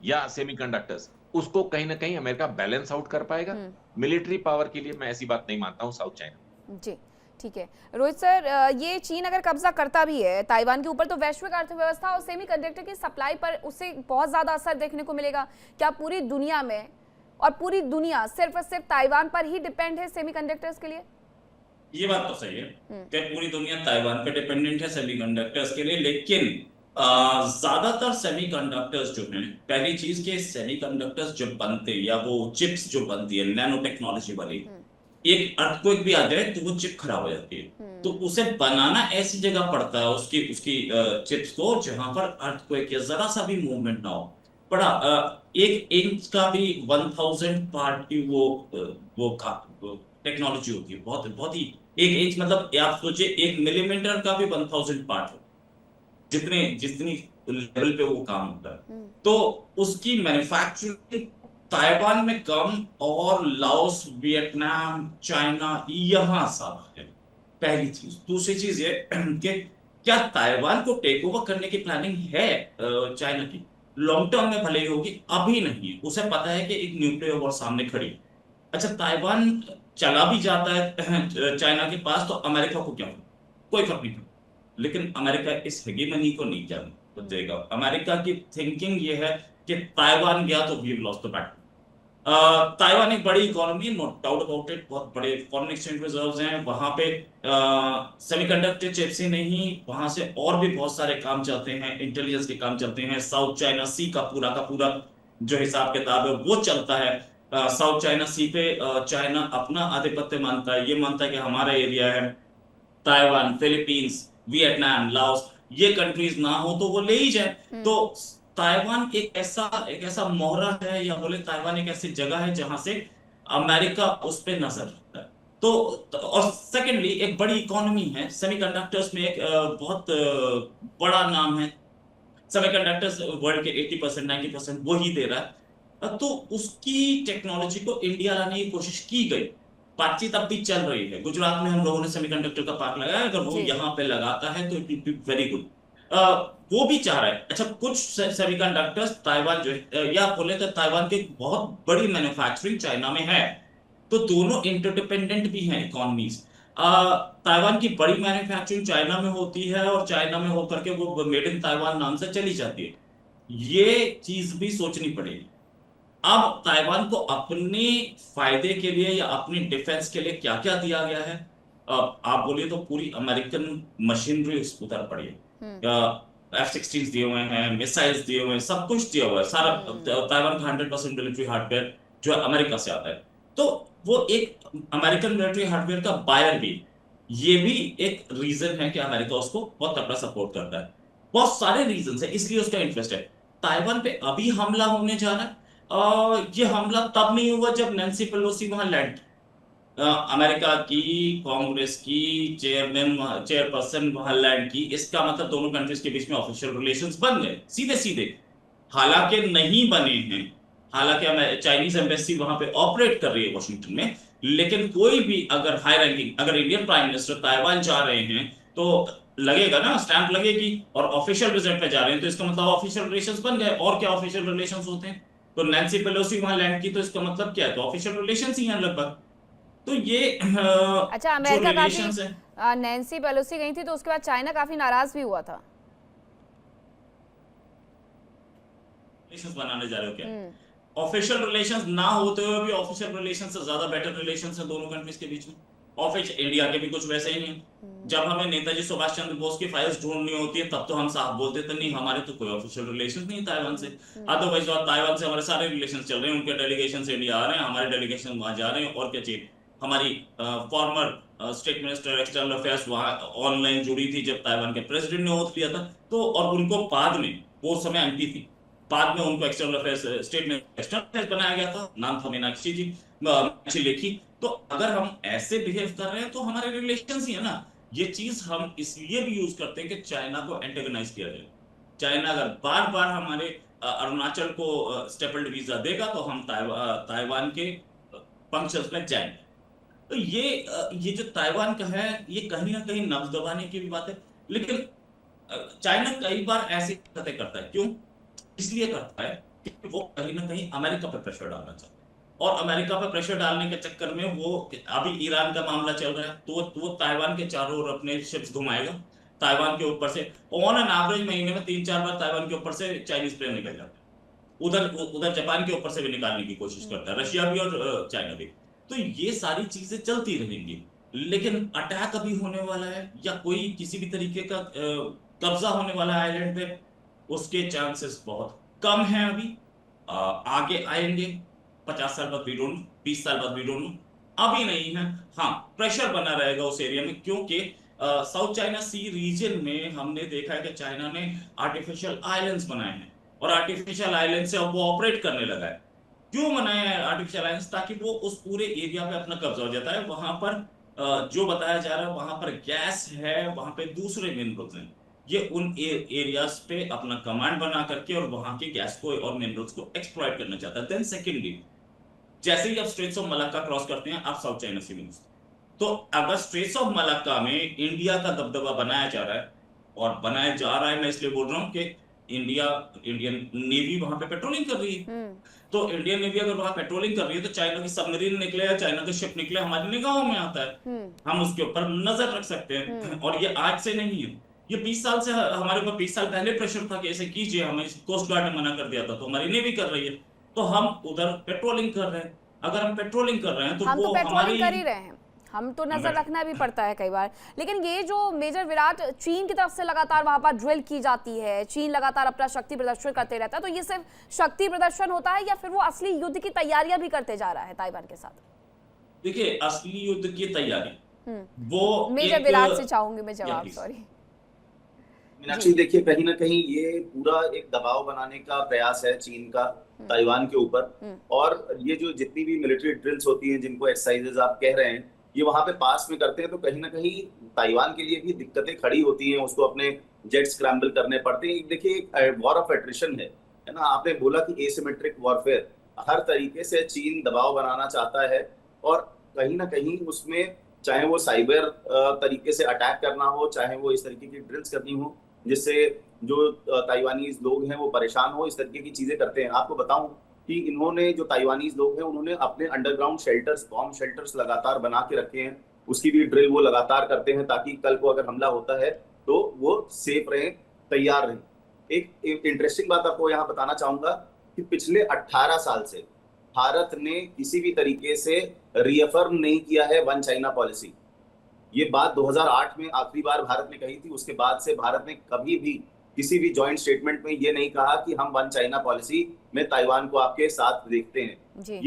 या सेमीकंडक्टर्स, उसको कहीं ना कहीं अमेरिका बैलेंस आउट कर पाएगा। मिलिट्री पावर के लिए मैं ऐसी बात नहीं मानता हूं साउथ चाइना। जी ठीक है रोहित सर, ये चीन अगर कब्जा करता भी है ताइवान के ऊपर तो वैश्विक अर्थव्यवस्था और सेमीकंडक्टर की सप्लाई पर उससे बहुत ज्यादा असर देखने को मिलेगा। क्या पूरी दुनिया में और पूरी दुनिया सिर्फ और सिर्फ ताइवान पर ही डिपेंड है सेमीकंडक्टर्स के लिए? ये बात तो सही है कि पूरी दुनिया ताइवान पे डिपेंडेंट है सेमीकंडक्टर्स के लिए, लेकिन ज्यादातर सेमीकंडक्टर्स जो हैं, पहली चीज के सेमीकंडक्टर्स जो बनते या वो चिप्स जो बनती है नैनो टेक्नोलॉजी वाली, एक अर्थक्वेक भी आ जाए तो वो चिप खराब हो जाती है। तो उसे बनाना ऐसी जगह पड़ता है उसकी चिप्स को जहां पर अर्थक्वेक या जरा सा भी मूवमेंट ना हो। बड़ा 1 इंच का भी 1000 पार्ट की वो टेक्नोलॉजी होती है, बहुत बहुत ही 1 इंच मतलब आप सोचिए 1 मिलीमीटर का भी 1000 पार्ट हो, जितनी लेवल पे वो काम होता है। तो उसकी मैन्युफैक्चरिंग ताइवान में कम और लाओस, वियतनाम, चाइना यहाँ सब है, पहली चीज। दूसरी चीज ये कि क्या ताइवान को टेक ओवर करने की प्लानिंग है चाइना की? लॉन्ग टर्म में भले ही होगी, अभी नहीं है। उसे पता है कि एक न्यूक्लियर वॉर सामने खड़ी। अच्छा, ताइवान चला भी जाता है चाइना के पास तो अमेरिका को क्या, कोई फर्क नहीं पड़ता। लेकिन अमेरिका इस हेगेमनी को नहीं जाने देगा। अमेरिका की थिंकिंग ये है कि ताइवान गया तो we lost the battle. Taiwan एक बड़ी economy, no doubt about it, बहुत बड़े फॉरेन एक्सचेंज रिजर्व्स हैं वहां पे। सेमीकंडक्टर चिप्स ही नहीं, वहां से और भी बहुत सारे काम चलते हैं, इंटेलिजेंस के काम चलते हैं। साउथ चाइना सी का पूरा जो हिसाब किताब है वो चलता है। साउथ चाइना सी पे चाइना अपना आधिपत्य मानता है, ये मानता है कि हमारा एरिया है। ताइवान, फिलीपींस, वियतनाम, लाओस, ये कंट्रीज ना हो तो वो ले ही जाए। तो ताइवान एक ऐसा मोहरा है, या बोले ताइवान एक ऐसी जगह है जहां से अमेरिका उस पे नजर रखता है। तो और सेकेंडली एक बड़ी इकोनॉमी है सेमीकंडक्टर्स में, एक बहुत बड़ा नाम है सेमीकंडक्टर्स, वर्ल्ड के 80% 90% वो ही दे रहा है। तो उसकी टेक्नोलॉजी को इंडिया लाने की कोशिश की गई, बातचीत अब भी चल रही है। गुजरात में हम लोगों ने सेमीकंडक्टर का पार्क लगाया, अगर वो यहाँ पे लगाता है तो it will be very good. वो भी चाह रहा है। अच्छा, कुछ सेमीकंडक्टर्स ताइवान जो है, या बोले तो ताइवान की बहुत बड़ी मैन्युफैक्चरिंग चाइना में है, तो दोनों इंटरडिपेंडेंट भी हैं इकोनॉमीज। ताइवान की बड़ी मैन्युफैक्चरिंग चाइना में होती है और चाइना में होकर के वो मेड इन ताइवान नाम से चली जाती है। ये चीज भी सोचनी पड़ेगी। अब ताइवान को अपने फायदे के लिए या अपनी डिफेंस के लिए क्या क्या दिया गया है, आप बोलिए तो पूरी अमेरिकन मशीनरी उतर पड़ी है। F-16 दिए हुए हैं, मिसाइल्स दिए हुए हैं, सब कुछ दिया हुआ है, सारा ताइवान का 100% मिलिट्री हार्डवेयर जो है अमेरिका से आता है। तो वो एक अमेरिकन मिलिट्री हार्डवेयर का बायर भी, ये भी एक रीजन है कि अमेरिका उसको बहुत तगड़ा सपोर्ट करता है। बहुत सारे रीजन है, इसलिए उसका इंटरेस्ट है। ताइवान पे अभी हमला होने जा रहा है, ये हमला तब नहीं हुआ जब नैन्सी पेलोसी वहां लैंड, अमेरिका की कांग्रेस की चेयरपर्सन वहां लैंड की, इसका मतलब दोनों कंट्रीज के बीच में ऑफिशियल रिलेशंस बन गए सीधे सीधे। हालांकि नहीं बने हैं, हालांकि चाइनीज एम्बेसी वहां पे ऑपरेट कर रही है वॉशिंगटन में, लेकिन कोई भी अगर हाई रैंकिंग, अगर इंडियन प्राइम मिनिस्टर ताइवान जा रहे हैं तो लगेगा ना, स्टैंप लगेगी, और ऑफिशियल विजिट पे जा रहे हैं तो इसका मतलब ऑफिशियल रिलेशंस बन गए। और क्या ऑफिशियल रिलेशंस होते हैं? तो नैन्सी पेलोसी वहां लैंड की तो इसका मतलब क्या है? तो ऑफिशियल रिलेशंस ही हैं लगभग। तो ये अच्छा, जो अमेरिका रिलेशंस है, काफी नैन्सी पेलोसी गई थी तो उसके बाद चाइना काफी नाराज भी हुआ था। रिलेशंस बनाने जा रहे हो क्या? ऑफिशियल रिलेशंस ना होते हुए भी ऑफिशियल रिलेशंस से ज्यादा बेटर रिलेशंस है दोनों कंट्रीज के बीच में। ऑफिस इंडिया के भी कुछ वैसे ही हैं। जब हमें नेताजी सुभाष चंद्र बोस की फाइल्स ढूंढनी होती है तब तो हम साफ बोलते थे नहीं, हमारे तो कोई ऑफिशियल रिलेशंस नहीं ताइवान से। अदरवाइज ताइवान से हमारे सारे रिलेशंस चल रहे हैं, उनके डेलीगेशन से इंडिया आ रहे हैं, हमारे डेलीगेशन वहां जा रहे हैं, और क्या चाहिए। हमारी farmer state minister external affairs वहां ऑनलाइन जुड़ी थी जब ताइवान के प्रेसिडेंट ने ओथ लिया था। तो और उनको बाद में, वो समय एमपी थी, बाद में उनको एक्सटर्नल अफेयर्स स्टेट में एक्सटर्नल अफेयर्स बनाया गया था, नाम था मीनाक्षी जी, मीनाक्षी लेखी। तो अगर हम ऐसे बिहेव कर रहे हैं तो हमारे रिलेशंस ही है ना। ये चीज हम इसलिए भी यूज करते हैं कि चाइना को एंटेगनाइज किया जाए। चाइना अगर बार बार हमारे अरुणाचल को स्टेपल्ड वीजा देगा तो हम ताइवान के फंक्शंस में जाएंगे। तो ये जो ताइवान का है, ये कहीं ना कहीं नब्ज दबाने की भी बात है। लेकिन चाइना कई बार ऐसी हरकतें करता है, क्यों? इसलिए करता है कि वो कहीं ना कहीं अमेरिका पर प्रेशर डालना चाहता है, और अमेरिका पर प्रेशर डालने के चक्कर में वो, अभी ईरान का मामला चल रहा है तो वो ताइवान के चारों ओर अपने शिप्स घुमाएगा। ताइवान के ऊपर से ऑन एन एवरेज महीने में 3-4 बार ताइवान के ऊपर से चाइनीज प्लेन निकल जाते हैं। उधर उधर जापान के ऊपर से भी निकालने की कोशिश करता है, रशिया भी और चाइना भी। तो ये सारी चीजें चलती रहेंगी, लेकिन अटैक अभी होने वाला है या कोई किसी भी तरीके का कब्जा होने वाला है आइलैंड पे, उसके चांसेस बहुत कम हैं अभी। आगे आएंगे 50 साल बाद भी डोंट नो, 20 साल बाद भी डोंट नो, अभी नहीं है। हाँ, प्रेशर बना रहेगा उस एरिया में, क्योंकि साउथ चाइना सी रीजन में हमने देखा है कि चाइना ने आर्टिफिशियल आइलैंड्स बनाए हैं, और आर्टिफिशियल आइलैंड से अब वो ऑपरेट करने लगा है। क्यों बनाए हैं आर्टिफिशियल आइलैंड्स? ताकि वो उस पूरे एरिया पे अपना कब्जा हो जाता है। वहां पर जो बताया जा रहा है, वहां पर गैस है, वहां पे दूसरे मिनरल्स हैं। ये उन एरियाज पे अपना कमांड बना करके और वहां के गैस को और मिनरल्स को एक्सप्लॉइट करना चाहता है। देन सेकेंडली, जैसे ही आप स्ट्रेट्स ऑफ मलाक्का क्रॉस करते हैं, आप साउथ चाइना सी में घुसते हैं। तो अगर स्ट्रेट्स ऑफ मलाक्का में इंडिया का दबदबा बनाया जा रहा है, और बनाया जा रहा है, मैं इसलिए बोल रहा हूँ कि इंडियन नेवी वहां पे पेट्रोलिंग कर रही है। तो इंडियन नेवी अगर वहां पेट्रोलिंग कर रही है तो चाइना की सबमरीन निकले या चाइना के शिप निकले, हमारी निगाहों में आता है, हम उसके ऊपर नजर रख सकते हैं। और ये आज से नहीं है, ये 20 साल से हमारे ऊपर 20 साल पहले प्रेशर था कि ऐसे कीजिए। हमें कोस्ट गार्ड ने मना कर दिया था, तो हमारी नेवी कर रही है, तो हम उधर पेट्रोलिंग कर रहे हैं। अगर हम पेट्रोलिंग कर रहे हैं तो हम वो तो पेट्रोलिंग हमारी कर ही रहे हैं, हम तो नजर रखना भी पड़ता है कई बार। लेकिन ये जो मेजर विराट, चीन की तरफ से लगातार वहां पर ड्रिल की जाती है, चीन लगातार अपना शक्ति प्रदर्शन करते रहता है, तो ये सिर्फ शक्ति प्रदर्शन होता है या फिर वो असली युद्ध की तैयारियां भी करते जा रहा है ताइवान के साथ? देखिए, असली युद्ध की तैयारी वो मेजर विराट से चाहूंगी मैं जवाब, सॉरी। मीनाक्षी, देखिए कहीं ना कहीं ये पूरा एक दबाव बनाने का प्रयास है चीन का ताइवान के ऊपर। और ये जो जितनी भी मिलिट्री ड्रिल्स होती हैं, जिनको एक्सरसाइजेज आप कह रहे हैं, ये वहां पे पास में करते हैं, तो कहीं ना कहीं ताइवान के लिए भी दिक्कतें खड़ी होती हैं, उसको अपने जेट स्क्रैम्बल करने पड़ते हैं। देखिए, वॉर ऑफ एट्रिशन है ना। आपने बोला कि एसिमेट्रिक वॉरफेयर, हर तरीके से चीन दबाव बनाना चाहता है, और कहीं ना कहीं उसमें चाहे वो साइबर तरीके से अटैक करना हो, चाहे वो इस तरीके की ड्रिल्स करनी हो जिससे जो ताइवानीज लोग हैं वो परेशान हो, इस तरीके की चीजें करते हैं। आपको बताऊं कि इन्होंने, जो ताइवानीज लोग हैं, उन्होंने अपने अंडरग्राउंड शेल्टर्स, बॉम्ब शेल्टर्स लगातार बना के रखे हैं। उसकी भी ड्रिल वो लगातार करते हैं ताकि कल को अगर हमला होता है तो वो सेफ रहें, तैयार रहें। एक इंटरेस्टिंग बात आपको यहाँ बताना चाहूंगा कि पिछले 18 साल से भारत ने किसी भी तरीके से रीअफर्म नहीं किया है वन चाइना पॉलिसी। ये बात 2008 में आखिरी बार भारत ने कही थी। उसके बाद से भारत ने कभी भी किसी भी जॉइंट स्टेटमेंट में ये नहीं कहा कि हम वन चाइना पॉलिसी में ताइवान को आपके साथ देखते हैं। जी।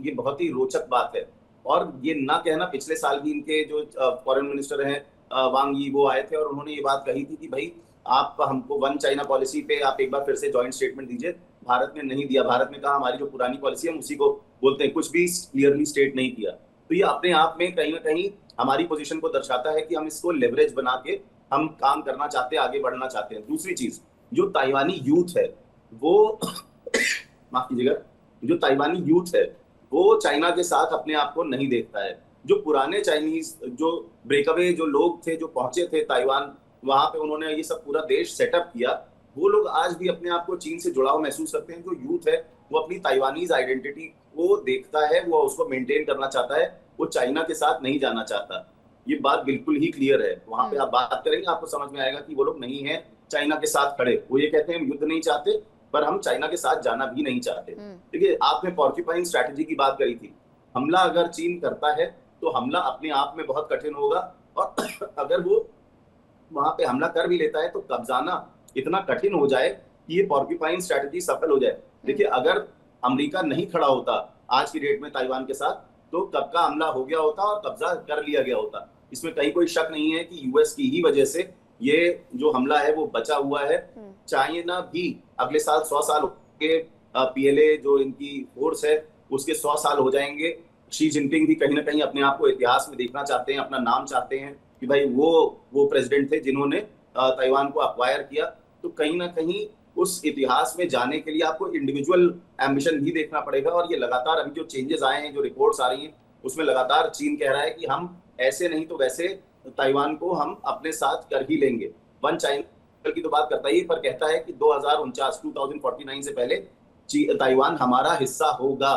ये बहुत ही रोचक बात है। और ये ना कहना, पिछले साल भी इनके जो फॉरेन मिनिस्टर हैं वांग यी, वो आए थे और उन्होंने ये बात कही थी कि भाई आप हमको वन चाइना पॉलिसी पे आप एक बार फिर से जॉइंट स्टेटमेंट दीजिए। भारत ने नहीं दिया। भारत ने कहा हमारी जो पुरानी पॉलिसी है हम उसी को बोलते हैं, कुछ भी क्लियरली स्टेट नहीं किया। तो ये अपने आप में कहीं ना कहीं हमारी पोजीशन को दर्शाता है कि हम इसको लेवरेज बना के हम काम करना चाहते हैं, आगे बढ़ना चाहते हैं। दूसरी चीज, जो ताइवानी यूथ है वो माफ कीजिएगा, जो ताइवानी यूथ है वो चाइना के साथ अपने आप को नहीं देखता है। जो पुराने चाइनीज जो ब्रेकअवे जो लोग थे, जो पहुंचे थे ताइवान, वहां पे उन्होंने ये सब पूरा देश सेटअप किया, वो लोग आज भी अपने आप को चीन से जुड़ाव महसूस करते हैं। जो यूथ है वो अपनी ताइवानीज आइडेंटिटी को देखता है, वो उसको मेंटेन करना चाहता है, वो चाइना के साथ नहीं जाना चाहता। ये बात बिल्कुल ही क्लियर है। वहां पे आप बात करेंगे आपको समझ में आएगा कि वो लोग नहीं है चाइना के साथ खड़े। वो ये कहते हैं हम युद्ध नहीं चाहते, पर हम चाइना के साथ जाना भी नहीं चाहते। देखिए, आपने पॉर्क्यूपाइन स्ट्रैटेजी की बात करी थी। हमला अगर चीन करता है तो हमला अपने आप में बहुत कठिन होगा, और अगर वो वहां पे हमला कर भी लेता है तो कब्जाना इतना कठिन हो जाए कि ये पॉर्क्यूपाइन स्ट्रैटेजी सफल हो जाए। देखिए, अगर अमेरिका नहीं खड़ा होता आज की डेट में ताइवान के साथ, तो कब का हमला हो गया होता और कब्जा कर लिया गया होता। इसमें कहीं कोई शक नहीं है कि यूएस की ही वजह से ये जो हमला है वो बचा हुआ है। चाइना भी अगले साल 100 साल के पीएलए जो इनकी फोर्स है उसके 100 साल हो जाएंगे। शी जिनपिंग भी कहीं ना कहीं अपने आप को इतिहास में देखना चाहते हैं, अपना नाम चाहते हैं कि भाई वो प्रेसिडेंट थे जिन्होंने ताइवान को अक्वायर किया। तो कहीं ना कहीं उस इतिहास में जाने के लिए आपको इंडिविजुअल एम्बिशन भी देखना पड़ेगा। और ये लगातार अभी जो चेंजेस आए हैं, जो रिपोर्ट्स आ रही हैं, उसमें लगातार चीन कह रहा है कि हम ऐसे नहीं तो वैसे ताइवान को हम अपने साथ कर ही लेंगे। वन चाइना की तो बात करता ही, पर कहता है कि 2049 से पहले ताइवान हमारा हिस्सा होगा।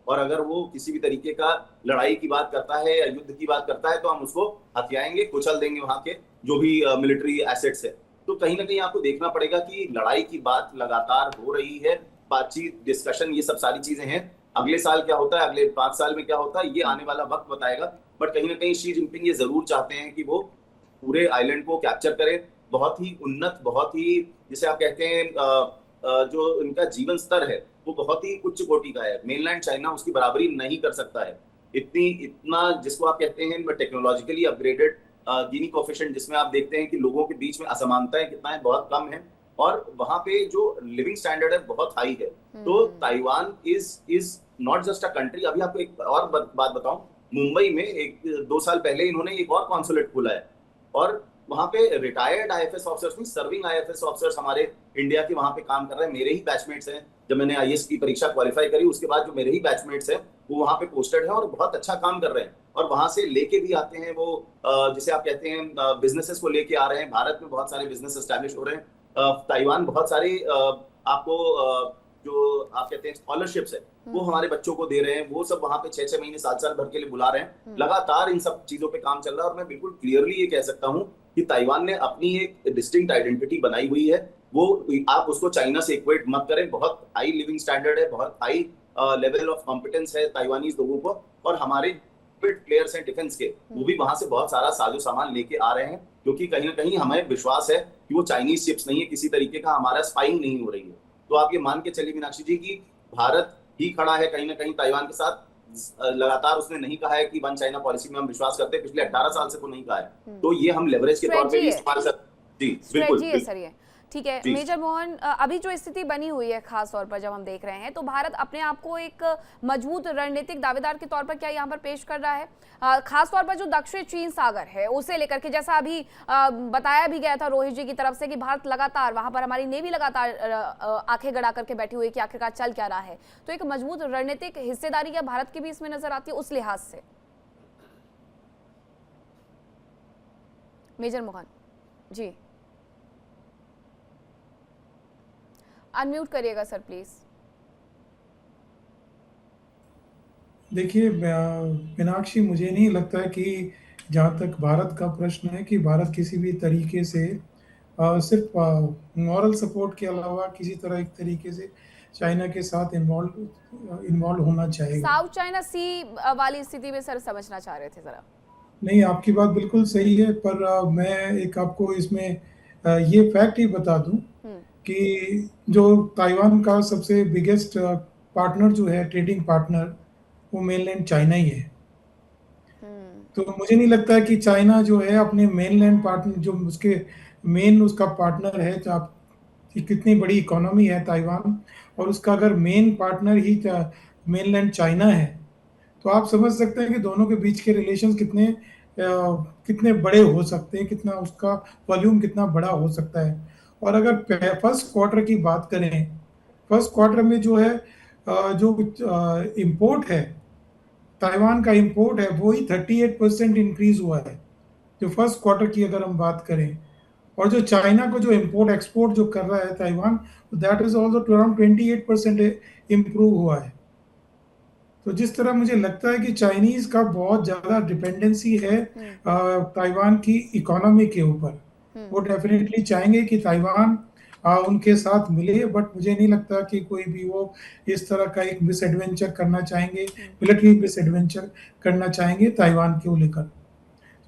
और अगर वो किसी भी तरीके का लड़ाई की बात करता है या युद्ध की बात करता है तो हम उसको हथियाएंगे, कुचल देंगे वहां के जो भी मिलिट्री एसेट्स है। तो कहीं ना कहीं आपको देखना पड़ेगा कि लड़ाई की बात लगातार हो रही है, बातचीत, डिस्कशन, ये सब सारी चीजें हैं। अगले साल क्या होता है, अगले 5 साल में क्या होता है, ये आने वाला वक्त बताएगा। बट कहीं ना कहीं शी जिनपिंग ये जरूर चाहते हैं कि वो पूरे आइलैंड को कैप्चर करें। बहुत ही उन्नत, बहुत ही जिसे आप कहते हैं जो इनका जीवन स्तर है वो बहुत ही उच्च कोटि का है। मेनलैंड चाइना उसकी बराबरी नहीं कर सकता है। इतना जिसको आप कहते हैं टेक्नोलॉजिकली अपग्रेडेड जीनी कोएफिशिएंट, जिसमें आप देखते हैं कि लोगों के बीच में असमानताएं कितना है, बहुत कम है। और वहां पे जो लिविंग स्टैंडर्ड है बहुत हाई है। तो Taiwan is not just a country. अभी आपको एक और बात बताऊं, मुंबई में 2 साल पहले इन्होंने एक और कॉन्सुलेट खोला है, और वहां पे रिटायर्ड आईएफएस ऑफिसर्स नहीं, सर्विंग आईएफएस ऑफिसर्स हमारे इंडिया के वहां पे काम कर रहे हैं। मेरे ही बैचमेट्स हैं। जब मैंने आईएएस की परीक्षा क्वालिफाई करी उसके बाद जो मेरे ही बैचमेट्स हैं वो वहां पे पोस्टेड है और बहुत अच्छा काम कर रहे हैं। और वहां से लेके भी आते हैं वो जिसे आप कहते हैं बिजनेसेस को लेके आ रहे हैं। भारत में बहुत सारे बिजनेस एस्टैब्लिश हो रहे हैं। ताइवान बहुत सारे आपको जो आप कहते हैं स्कॉलरशिप्स है वो हमारे बच्चों को दे रहे हैं। वो सब वहां पे 6-6 महीने, 7 भर के लिए बुला रहे हैं। लगातार इन सब चीजों पे काम चल रहा है। और मैं बिल्कुल क्लियरली ये कह सकता हूँ कि ताइवान ने अपनी एक डिस्टिंक्ट आइडेंटिटी बनाई हुई है। वो आप उसको चाइना से इक्वेट मत करें। बहुत हाई लिविंग स्टैंडर्ड है, बहुत हाई लेवल ऑफ कॉम्पिटेंस है ताइवानीज लोगों को। और हमारे प्लेयर्स हैं डिफेंस के, वो भी वहां से बहुत सारा साजो सामान लेके आ रहे हैं, क्योंकि कहीं ना कहीं हमें विश्वास है कि वो चाइनीज शिप्स नहीं है, किसी तरीके का हमारा स्पाइंग नहीं हो रही है। तो आप ये मान के चलिए मीनाक्षी जी की भारत ही खड़ा है कहीं ना कहीं ताइवान के साथ। लगातार उसने नहीं कहा है कि वन चाइना पॉलिसी में हम विश्वास करते हैं, पिछले 18 साल से तो नहीं कहा है। तो ये हम लेवरेज के तौर पे भी इस्तेमाल कर। जी बिल्कुल सर, ये ठीक है। मेजर मोहन, अभी जो स्थिति बनी हुई है खास तौर पर जब हम देख रहे हैं, तो भारत अपने आप को एक मजबूत रणनीतिक दावेदार के तौर पर क्या यहाँ पर पेश कर रहा है? खास तौर पर जो दक्षिण चीन सागर है उसे लेकर के, जैसा अभी बताया भी गया था रोहित जी की तरफ से कि भारत लगातार वहां पर, हमारी नेवी लगातार आंखें गड़ा करके बैठी हुई कि आखिरकार चल क्या रहा है। तो एक मजबूत रणनीतिक हिस्सेदारी या भारत की भी इसमें नजर आती है उस लिहाज से? मेजर मोहन जी, अनम्यूट करिएगा सर प्लीज। देखिए मीनाक्षी, मुझे नहीं लगता है कि जहाँ तक भारत का प्रश्न है कि भारत किसी भी तरीके से सिर्फ मॉरल सपोर्ट के अलावा किसी तरह एक तरीके से चाइना के साथ इन्वॉल्व होना चाहेगा। साउथ चाइना सी वाली स्थिति में सर समझना चाह रहे थे जरा। नहीं, आपकी बात बिल्कुल सही है, पर मैं एक आपको इसमें ये फैक्ट ही बता दूं कि जो ताइवान का सबसे बिगेस्ट पार्टनर जो है, ट्रेडिंग पार्टनर, वो मेनलैंड चाइना ही है। तो मुझे नहीं लगता है कि चाइना जो है अपने मेनलैंड पार्टनर, जो उसके मेन उसका पार्टनर है, जो आप कि कितनी बड़ी इकोनॉमी है ताइवान, और उसका अगर मेन पार्टनर ही मेनलैंड चाइना है, तो आप समझ सकते हैं कि दोनों के बीच के रिलेशंस कितने बड़े हो सकते हैं, कितना उसका वॉल्यूम कितना बड़ा हो सकता है। और अगर फर्स्ट क्वार्टर की बात करें, फर्स्ट क्वार्टर में जो है जो इंपोर्ट है, ताइवान का इंपोर्ट है, वो ही 38% इंक्रीज हुआ है, जो फर्स्ट क्वार्टर की अगर हम बात करें। और जो चाइना को जो इंपोर्ट एक्सपोर्ट जो कर रहा है Taiwan, that is also around 28% improve हुआ है। तो जिस तरह मुझे लगता है कि चाइनीज का बहुत ज्यादा डिपेंडेंसी है ताइवान की इकोनॉमी के ऊपर, वो डेफिनेटली चाहेंगे कि ताइवान उनके साथ मिले, बट मुझे नहीं लगता कि कोई भी वो इस तरह का एक मिस एडवेंचर करना चाहेंगे, मिलिट्री मिस एडवेंचर करना चाहेंगे ताइवान को लेकर।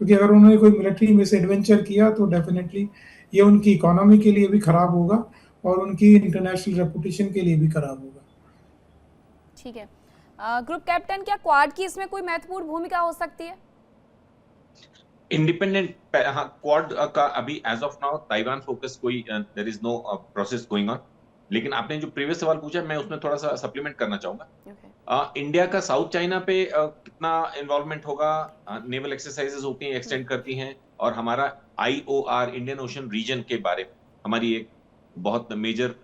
क्योंकि अगर उन्होंने कोई मिलिट्री मिस एडवेंचर किया तो डेफिनेटली ये उनकी इकोनॉमी के लिए भी खराब होगा और उनकी इंटरनेशनल रेपुटेशन के लिए भी खराब होगा। ठीक है, ग्रुप कैप्टन, क्या क्वाड की इसमें कोई महत्वपूर्ण भूमिका हो सकती है? इंडिपेंडेंट, हाँ, क्वाड का अभी as of now Taiwan focus कोई there is no process going on. लेकिन आपने जो प्रीवियस सवाल पूछा, मैं उसमें थोड़ा सा सप्लीमेंट करना चाहूंगा। इंडिया का साउथ चाइना पे कितना इन्वॉल्वमेंट होगा? नेवल एक्सरसाइजेस होती हैं, एक्सटेंड करती हैं, और हमारा IOR, इंडियन ओशन रीजन के बारे में हमारी एक बहुत मेजर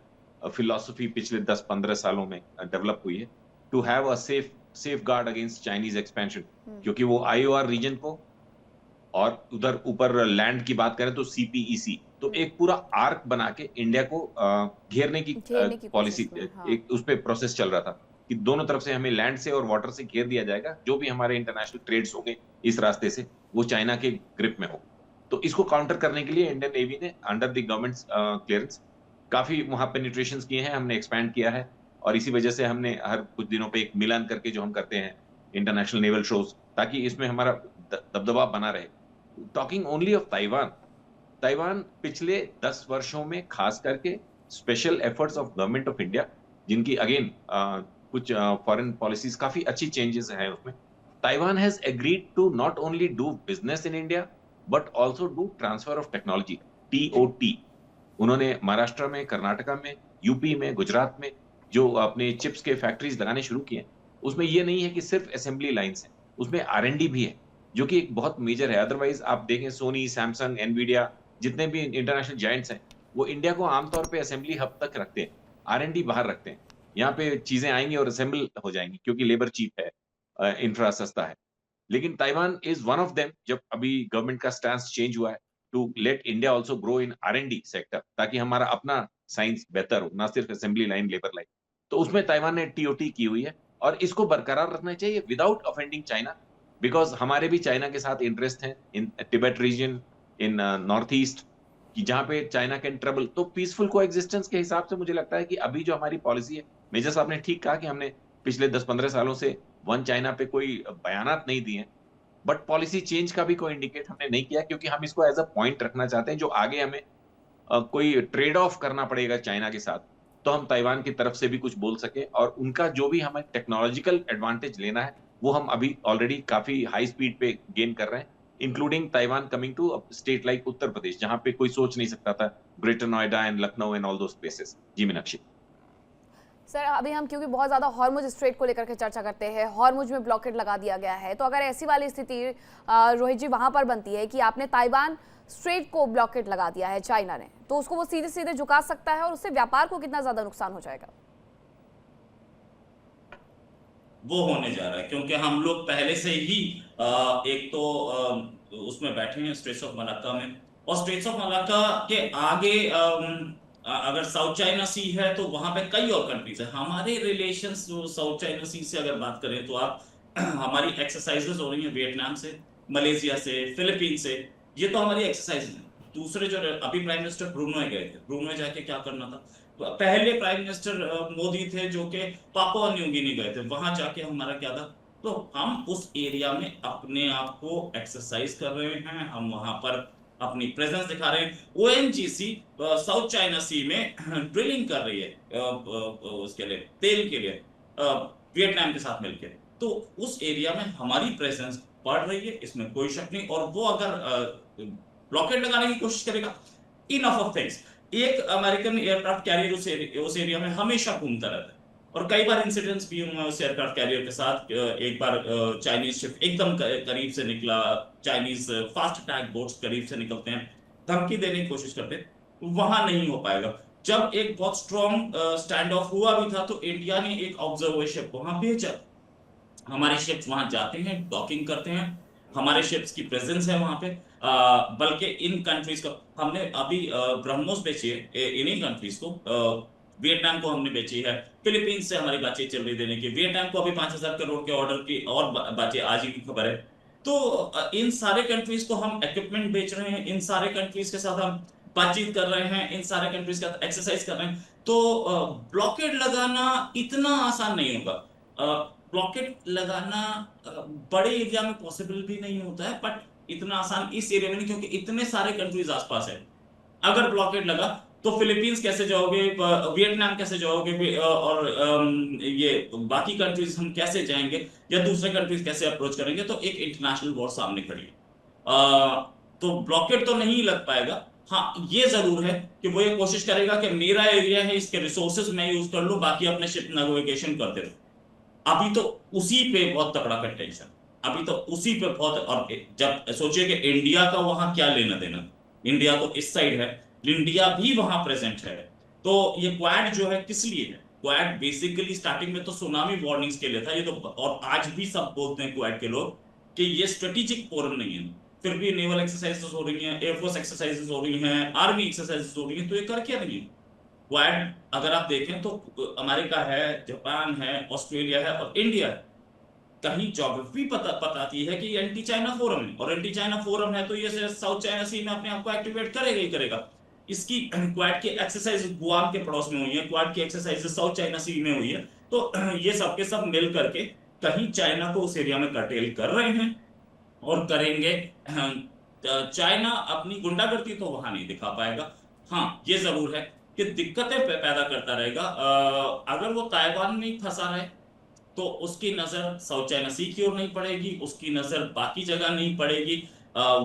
फिलॉसफी पिछले 10-15 सालों में डेवलप हुई है, to have a safeguard against Chinese expansion. क्योंकि वो IOR रीजन को, और उधर ऊपर लैंड की बात करें तो CPEC, तो एक पूरा आर्क बना के इंडिया को घेरने की पॉलिसी, एक उस पे प्रोसेस चल रहा था कि दोनों तरफ से हमें लैंड से और वाटर से घेर दिया जाएगा, जो भी हमारे इंटरनेशनल ट्रेड्स होंगे इस रास्ते से वो चाइना के ग्रिप में हो। तो इसको काउंटर करने के लिए इंडियन नेवी ने अंडर द गवर्नमेंट क्लियरेंस काफी वहां पेनिट्रेशन किए हैं, हमने एक्सपैंड किया है, और इसी वजह से हमने हर कुछ दिनों पे एक मिलान करके जो हम करते हैं इंटरनेशनल नेवल शोज, ताकि इसमें हमारा दबदबा बना रहे। Talking only of Taiwan, Taiwan पिछले 10 वर्षों में खास करके special efforts of government of India, जिनकी अगेन कुछ फॉरेन पॉलिसीज काफी अच्छी चेंजेस हैं उसमें, Taiwan has agreed to not only do business in India but also do transfer of technology, TOT। उन्होंने महाराष्ट्र में, कर्नाटका में, यूपी में, गुजरात में जो अपने चिप्स के फैक्ट्रीज लगाने शुरू किए, उसमें ये नहीं है कि सिर्फ असेंबली लाइंस हैं, उसमें R&D भी है, जो कि एक बहुत मेजर है। अदरवाइज आप देखें सोनी, सैमसंग, एनवीडिया, जितने भी इंटरनेशनल जायंट्स हैं, वो इंडिया को आमतौर पे असेंबली हब तक रखते हैं, R&D बाहर रखते हैं। यहाँ पे चीजें आएंगी और असेंबल हो जाएंगी क्योंकि लेबर चीप है, इंफ्रा सस्ता है। लेकिन Taiwan is one of them. जब अभी गवर्नमेंट का स्टैंस चेंज हुआ है to let India also grow in R&D sector, ताकि हमारा अपना साइंस बेहतर हो, ना सिर्फ असेंबली लाइन, लेबर लाइन, तो उसमें ताइवान ने TOT की हुई है, और इसको बरकरार रखना चाहिए विदाउट ऑफेंडिंग चाइना, बिकॉज हमारे भी चाइना के साथ इंटरेस्ट हैं इन तिब्बत रीजन, इन नॉर्थ ईस्ट, कि जहां पे चाइना कैन ट्रबल। तो पीसफुल कोएग्जिस्टेंस के हिसाब से मुझे लगता है कि अभी जो हमारी पॉलिसी है, मेजर साहब ने ठीक कहा कि हमने पिछले 10-15 सालों से वन चाइना पे कोई बयानात नहीं दिए, बट पॉलिसी चेंज का भी कोई इंडिकेट हमने नहीं किया, क्योंकि हम इसको एज अ पॉइंट रखना चाहते हैं, जो आगे हमें कोई ट्रेड ऑफ करना पड़ेगा चाइना के साथ, तो हम ताइवान की तरफ से भी कुछ बोल सके, और उनका जो भी हमें टेक्नोलॉजिकल एडवांटेज लेना है वो हम अभी ऑलरेडी काफी हाई स्पीड पे गेन कर रहे हैं, including Taiwan coming to state like Uttar Pradesh, जहां पे कोई सोच नहीं सकता था, greater Noida and Lucknow and all those places. जी मीनाक्षी। सर, अभी हम क्योंकि बहुत ज़्यादा हॉर्मुज स्ट्रेट को लेकर के चर्चा करते हैं, हॉर्मुज में ब्लॉकेड लगा दिया गया है, तो अगर ऐसी वाली स्थिति रोहित जी वहां पर बनती है कि आपने ताइवान स्ट्रेट को ब्लॉकेड लगा दिया है चाइना ने, तो उसको वो सीधे सीधे झुका सकता है, और उससे व्यापार को कितना ज़्यादा नुकसान हो जाएगा? वो होने जा रहा है, क्योंकि हम लोग पहले से ही एक तो उसमें बैठे हैं स्ट्रेट्स ऑफ मलाक्का में, और स्ट्रेट्स ऑफ मलाक्का के आगे अगर साउथ चाइना सी है तो वहां पे कई और कंट्रीज है। हमारे रिलेशंस जो साउथ चाइना सी से अगर बात करें तो आप हमारी एक्सरसाइजेस हो रही हैं वियतनाम से, मलेशिया से, फिलीपीन से, ये तो हमारी एक्सरसाइजेस हैं। दूसरे जो अभी प्राइम मिनिस्टर ब्रूनोई गए थे, ब्रूनोई जाके क्या करना था, पहले प्राइम मिनिस्टर मोदी थे जो कि पापुआ न्यू गिनी गए थे, वहां जाके हमारा क्या था, तो हम उस एरिया में अपने आप को एक्सरसाइज कर रहे हैं, हम वहां पर अपनी प्रेजेंस दिखा रहे हैं। ओएनजीसी साउथ चाइना सी में ड्रिलिंग कर रही है उसके लिए, तेल के लिए, वियतनाम के साथ मिलकर। तो उस एरिया में हमारी प्रेजेंस बढ़ रही है, इसमें कोई शक नहीं। और वो अगर ब्लॉकेट लगाने की कोशिश करेगा, इनफ ऑफ थिंग्स, एक अमेरिकन एयरक्राफ्ट कैरियर उस एरिया में हमेशा घूमता रहता है, और कई बार इंसिडेंट्स भी हुए उस एयरक्राफ्ट कैरियर के साथ। एक बार चाइनीज शिप एकदम करीब से निकला, चाइनीज फास्ट अटैक बोट्स करीब से निकलते हैं, धमकी देने की कोशिश करते हैं, वहां नहीं हो पाएगा। जब एक बहुत स्ट्रॉन्ग स्टैंड ऑफ हुआ भी था, तो इंडिया ने एक ऑब्जर्वेशन वहां भेजा, हमारे शिप्स वहां जाते हैं, डॉकिंग करते हैं, हमारे शिप्स की प्रेजेंस है वहां पे। बल्कि इन कंट्रीज को हमने अभी ब्रह्मोस बेची है, इन्हीं कंट्रीज को। वियतनाम को हमने बेची है, फिलीपींस से हमारी बातचीत चल रही देने की, वियतनाम को अभी 5,000 करोड़ के ऑर्डर की और बातें आज ही की खबर है। तो इन सारे कंट्रीज को हम इक्विपमेंट बेच रहे हैं, इन सारे कंट्रीज के साथ हम बातचीत कर रहे हैं, इन सारे कंट्रीज का एक्सरसाइज कर रहे हैं। तो ब्लॉकेट लगाना इतना आसान नहीं होगा। ब्लॉकेट लगाना बड़े एरिया में पॉसिबल भी नहीं होता है, बट इतना आसान इस एरिया में नहीं, क्योंकि इतने सारे कंट्रीज आसपास है। अगर ब्लॉकेट लगा तो फिलीपींस कैसे जाओगे, वियतनाम कैसे जाओगे, और ये बाकी कंट्रीज हम कैसे जाएंगे, या दूसरे कंट्रीज कैसे अप्रोच करेंगे? तो एक इंटरनेशनल वॉर सामने खड़ी है। तो ब्लॉकेट तो नहीं लग पाएगा। हाँ, ये जरूर है कि वो ये कोशिश करेगा कि मेरा एरिया है, इसके रिसोर्सेज मैं यूज कर लूं, बाकी अपने शिप नेविगेशन करते रहो। अभी तो उसी पे बहुत तगड़ा कंटेंशन, अभी तो उसी पे बहुत। और जब सोचिए कि इंडिया का वहां क्या लेना देना, इंडिया तो इस साइड है, इंडिया भी वहां प्रेजेंट है। तो ये क्वाड जो है किस लिए है? क्वाड बेसिकली स्टार्टिंग में तो सुनामी वार्निंग्स के लिए था ये तो, और आज भी सब बोलते हैं क्वाड के लोग कि ये स्ट्रेटेजिक फोरम नहीं है। फिर भी नेवल एक्सरसाइजेस हो रही हैं, एयरफोर्स एक्सरसाइजेस हो रही हैं, आर्मी एक्सरसाइजेस हो रही हैं, तो ये कर क्या रही है? क्वाड अगर आप देखें तो अमेरिका है, जापान है, ऑस्ट्रेलिया है और इंडिया है। कहीं ज्योग्राफी बताती है कि ये एंटी चाइना फोरम है, और एंटी चाइना फोरम है तो ये साउथ चाइना सी में अपने आप को एक्टिवेट करेगा ही करेगा। इसकी क्वाड की एक्सरसाइज गुआम के पड़ोस में हुई है, क्वाड की एक्सरसाइज साउथ चाइना सी में हुई है। तो ये सब के सब मिल करके कहीं चाइना को उस एरिया में कर्टेल कर रहे हैं और करेंगे। चाइना अपनी गुंडागर्दी तो वहां नहीं दिखा पाएगा। हाँ, ये जरूर है कि दिक्कतें पैदा करता रहेगा। अगर वो ताइवान में ही फंसा रहे तो उसकी नजर साउथ चाइना सी की ओर नहीं पड़ेगी, उसकी नजर बाकी जगह नहीं पड़ेगी।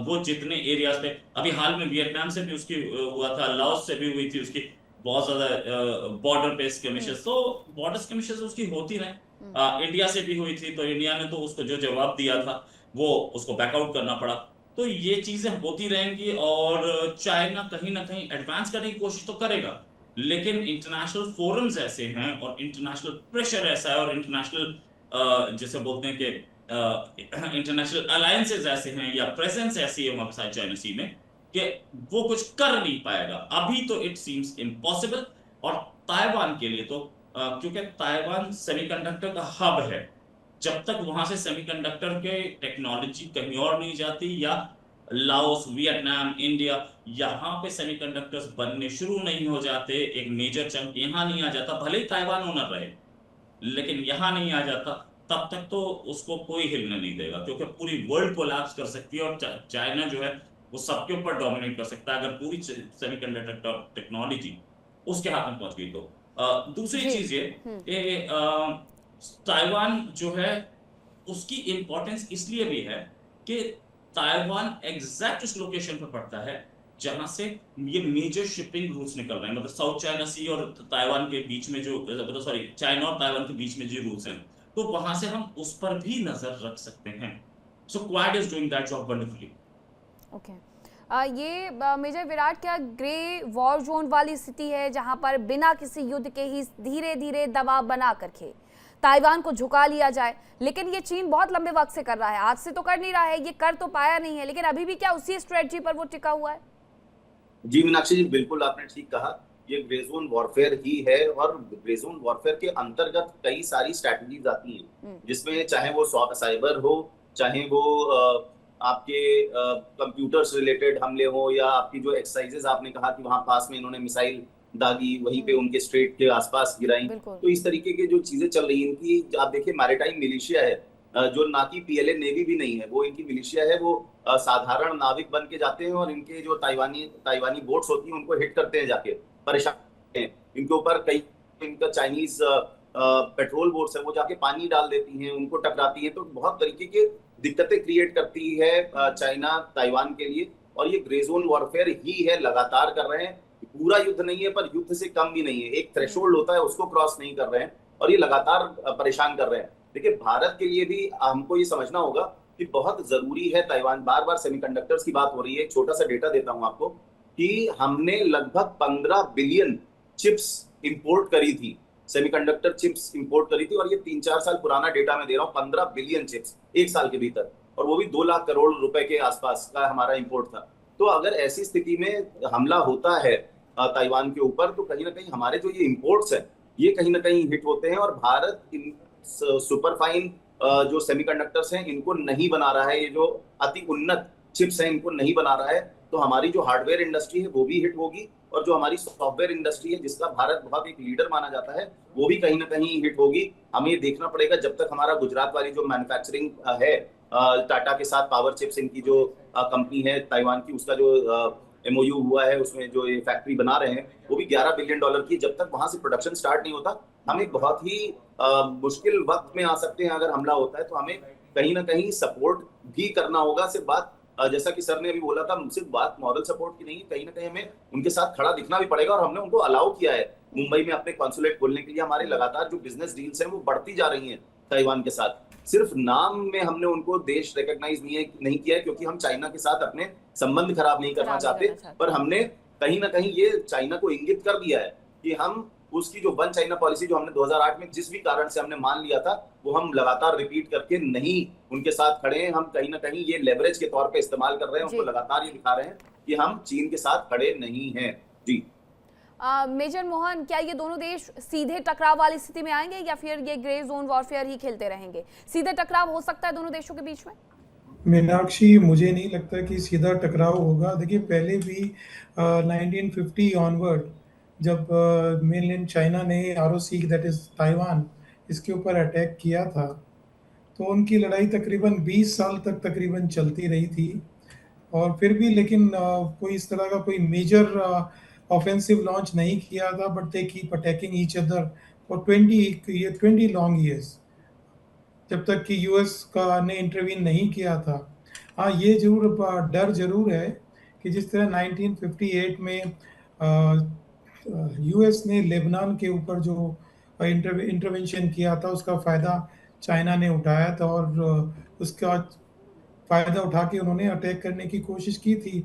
वो जितने एरियाज पे अभी हाल में वियतनाम से भी उसकी हुआ था, लाओस से भी हुई थी उसकी बहुत ज्यादा बॉर्डर पे स्किमिशेस, तो बॉर्डर स्किमिशेस उसकी होती रहे। इंडिया से भी हुई थी, तो इंडिया ने तो उसको जो जवाब दिया था वो उसको बैकआउट करना पड़ा। तो ये चीजें होती रहेंगी, और चाइना कहीं ना कहीं एडवांस करने की कोशिश तो करेगा, लेकिन इंटरनेशनल फोरम्स ऐसे हैं और इंटरनेशनल प्रेशर ऐसा है, और इंटरनेशनल जैसे बोलते हैं कि इंटरनेशनल अलायंसेस ऐसे हैं या प्रेजेंस ऐसी है वहां चाइना सी में कि वो कुछ कर नहीं पाएगा। अभी तो इट सीम्स इम्पॉसिबल। और ताइवान के लिए तो क्योंकि ताइवान सेमीकंडक्टर का हब है, जब तक वहां से सेमीकंडक्टर के टेक्नोलॉजी कहीं और नहीं जाती, या लाओस, वियतनाम, इंडिया, यहाँ पे सेमीकंडक्टर्स बनने शुरू नहीं हो जाते, एक मेजर चंक यहाँ नहीं आ जाता, भले ही ताइवान ओनर रहे, लेकिन यहाँ नहीं आ जाता, तब तक तो उसको कोई हिलने नहीं देगा, क्योंकि पूरी वर्ल्ड कोलैप्स कर सकती है। और चाइना जो है वो सबके ऊपर डोमिनेट कर सकता है अगर पूरी सेमीकंडक्टर टेक्नोलॉजी उसके हाथ में पहुंच गई तो। दूसरी चीज ये ताइवान जो है उसकी इंपॉर्टेंस इसलिए भी है कि ताइवान एग्जैक्ट उस लोकेशन पर पड़ता है जहां से ये मेजर शिपिंग रूट्स निकल रहे हैं, मतलब साउथ चाइना सी और ताइवान के बीच में जो, मतलब सॉरी, चाइना और ताइवान के बीच में जो रूट्स हैं, तो वहां से हम उस पर भी नजर रख सकते हैं। So Quad is doing that job wonderfully. Okay, ये मेजर विराट, क्या ग्रे वॉर जोन वाली स्थिति है जहां पर बिना किसी युद्ध के ही धीरे धीरे दबाव बना करके ताइवान को झुका लिया जाए? लेकिन ये चीन बहुत लंबे वक्त से कर रहा है, आज से तो कर नहीं रहा है, ये कर तो पाया नहीं है, लेकिन अभी भी क्या उसी स्ट्रेटजी पर वो टिका हुआ है? जी मीनाक्षी जी, बिल्कुल आपने ठीक कहा, ये ग्रे जोन वॉरफेयर ही है। और ग्रे जोन वॉरफेयर के अंतर्गत कई सारी स्ट्रैटेजीज आती हैं, जिसमें चाहे वो साइबर हो, चाहे वो आपके कंप्यूटर से रिलेटेड हमले हो, या आपकी जो एक्सरसाइजेस आपने कहा कि वहां पास में इन्होंने मिसाइल दागी, वहीं पे उनके स्ट्रेट के आसपास गिराई, तो इस तरीके की जो चीजें चल रही हैं इनकी, आप देखिए मैरिटाइम मिलिशिया है जो ना कि PLA नेवी भी नहीं है, वो इनकी मिलिशिया है, वो साधारण नाविक बन के जाते हैं और इनके जो ताइवानी बोट्स होती हैं उनको हिट करते हैं, जाके परेशान करते हैं इनके ऊपर। कई इनका चाइनीज पेट्रोल बोट्स है वो जाके पानी डाल देती हैं, उनको टकराती हैं, तो बहुत तरीके के दिक्कतें क्रिएट करती है चाइना ताइवान के लिए। और ये ग्रे जोन वॉरफेयर ही है, लगातार कर रहे हैं, पूरा युद्ध नहीं है पर युद्ध से कम भी नहीं है, एक थ्रेशोल्ड होता है उसको क्रॉस नहीं कर रहे हैं और ये लगातार परेशान कर रहे हैं। देखिए भारत के लिए भी हमको ये समझना होगा कि बहुत जरूरी है ताइवान, बार बार सेमीकंडक्टर्स की बात हो रही है, एक छोटा सा डेटा देता हूं आपको कि हमने लगभग 15 बिलियन चिप्स इंपोर्ट करी थी, सेमीकंडक्टर चिप्स इंपोर्ट करी थी, और ये 3-4 साल पुराना डेटा मैं दे रहा हूँ, 15 बिलियन चिप्स एक साल के भीतर, और वो भी 2 लाख करोड़ रुपए के आसपास का हमारा इंपोर्ट था। तो अगर ऐसी स्थिति में हमला होता है ताइवान के ऊपर, तो कहीं ना कहीं हमारे जो ये इंपोर्ट्स हैं ये कहीं ना कहीं हिट होते हैं, और भारत इन सुपरफाइन जो सेमीकंडक्टर्स हैं इनको नहीं बना रहा है, ये जो अति उन्नत चिप्स हैं इनको नहीं बना रहा है, तो हमारी जो हार्डवेयर इंडस्ट्री है वो भी हिट होगी, और जो हमारी सॉफ्टवेयर इंडस्ट्री है जिसका भारत बहुत एक लीडर माना जाता है वो भी कहीं ना कहीं हिट होगी। हमें ये देखना पड़ेगा, जब तक हमारा गुजरात वाली जो मैन्युफैक्चरिंग है टाटा के साथ, पावर चिप्स इनकी जो कंपनी है ताइवान की, उसका जो MOU हुआ है उसमें जो ये फैक्ट्री बना रहे हैं वो भी $11 बिलियन की, जब तक वहां से प्रोडक्शन स्टार्ट नहीं होता हम एक बहुत ही मुश्किल वक्त में आ सकते हैं। अगर हमला होता है तो हमें कहीं ना कहीं सपोर्ट भी करना होगा। सिर्फ बात जैसा कि सर ने अभी बोला था, सिर्फ बात मॉरल सपोर्ट की नहीं है, कहीं ना कहीं हमें उनके साथ खड़ा दिखना भी पड़ेगा, और हमने उनको अलाउ किया है मुंबई में अपने कॉन्सुलेट खोलने के लिए। हमारे लगातार जो बिजनेस डील्स हैं वो बढ़ती जा रही हैं ताइवान के साथ, सिर्फ नाम में हमने उनको देश रिकॉग्नाइज नहीं किया है क्योंकि हम चाइना के साथ अपने संबंध खराब नहीं करना चाहते, पर हमने कहीं ना कहीं ये चाइना को इंगित कर दिया है कि हम उसकी जो वन चाइना पॉलिसी जो हमने 2008 में जिस भी कारण से हमने मान लिया था वो हम लगातार रिपीट करके नहीं उनके साथ खड़े हैं। हम कहीं ना कहीं ये लेवरेज के तौर पे इस्तेमाल कर रहे हैं, उनको लगातार ये दिखा रहे हैं कि हम चीन के साथ खड़े नहीं हैं। जी मेजर मोहन, क्या ये दोनों देश सीधे टकराव वाली स्थिति में आएंगे या फिर ये ग्रे जोन वॉरफेयर ही खेलते रहेंगे? सीधे टकराव हो सकता है दोनों देशों के बीच में? मीनाक्षी, मुझे नहीं लगता कि सीधा टकराव होगा। देखिए पहले भी 1950 ऑनवर्ड जब मेनलैंड चाइना ने ROC दैट इज ताइवान इसके ऊपर अटैक किया था, तो उनकी लड़ाई तकरीबन 20 साल तक तकरीबन चलती रही थी, और फिर भी लेकिन कोई इस तरह का कोई मेजर ऑफेंसिव लॉन्च नहीं किया था, but they keep attacking each other for 20 long years, जब तक कि US का ने इंटरवीन नहीं किया था। हाँ, ये जरूर डर जरूर है कि जिस तरह 1958 में US ने लेबनान के ऊपर जो इंटरवेंशन किया था उसका फ़ायदा चाइना ने उठाया था, और उसका फ़ायदा उठा के उन्होंने अटैक करने की कोशिश की थी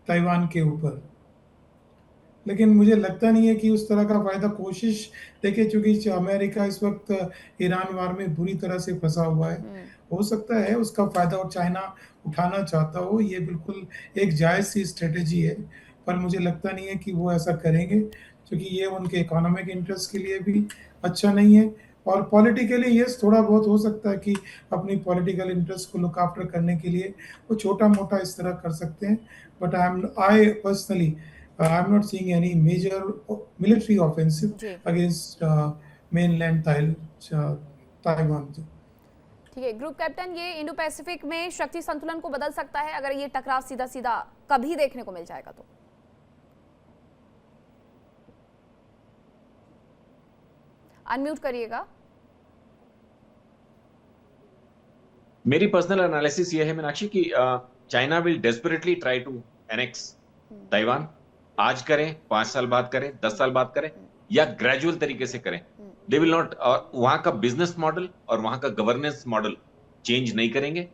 ताइवान के ऊपर। लेकिन मुझे लगता नहीं है कि उस तरह का फ़ायदा कोशिश, देखिए चूँकि अमेरिका इस वक्त ईरान वार में बुरी तरह से फंसा हुआ है, हो सकता है उसका फ़ायदा और चाइना उठाना चाहता हो, ये बिल्कुल एक जायज़ सी स्ट्रेटजी है, पर मुझे लगता नहीं है कि वो ऐसा करेंगे, क्योंकि ये उनके इकोनॉमिक इंटरेस्ट के लिए भी अच्छा नहीं है, और पॉलिटिकली यस थोड़ा बहुत हो सकता है कि अपनी पॉलिटिकल इंटरेस्ट को लुक आफ्टर करने के लिए वो छोटा मोटा इस तरह कर सकते हैं, but I personally I'm not seeing any major military offensive against mainland Taiwan. ठीक है ग्रुप कैप्टन, ये इंडो पैसिफिक में शक्ति संतुलन को बदल सकता है अगर ये टकराव सीधा सीधा कभी देखने को मिल जाएगा तो? अनम्यूट करिएगा। मेरी पर्सनल एनालिसिस ये है मीनाक्षी कि China will desperately try to annex Taiwan. आज करें, 5 साल बाद करें, 10 साल बाद करें, या ग्रेजुअल तरीके से करें, दे विल नॉट, वहां का बिजनेस मॉडल और वहां का गवर्नेंस मॉडल चेंज नहीं करेंगे,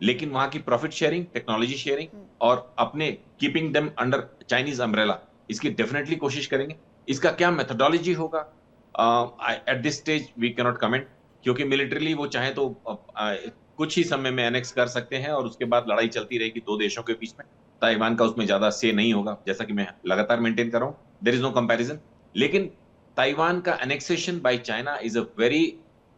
लेकिन वहां की प्रॉफिट शेयरिंग, टेक्नोलॉजी शेयरिंग और अपने keeping them under Chinese umbrella, इसकी डेफिनेटली कोशिश करेंगे। इसका क्या मेथोडोलॉजी होगा at this stage we can not comment, क्योंकि मिलिटरीली वो चाहे तो कुछ ही समय में एनेक्स कर सकते हैं और उसके बाद लड़ाई चलती रहेगी दो देशों के बीच में। ताइवान का उसमें ज्यादा से नहीं होगा, जैसा कि मैं लगातार मेंटेन कर रहा हूं, देयर इज नो कंपैरिजन। लेकिन ताइवान का annexation by China is a very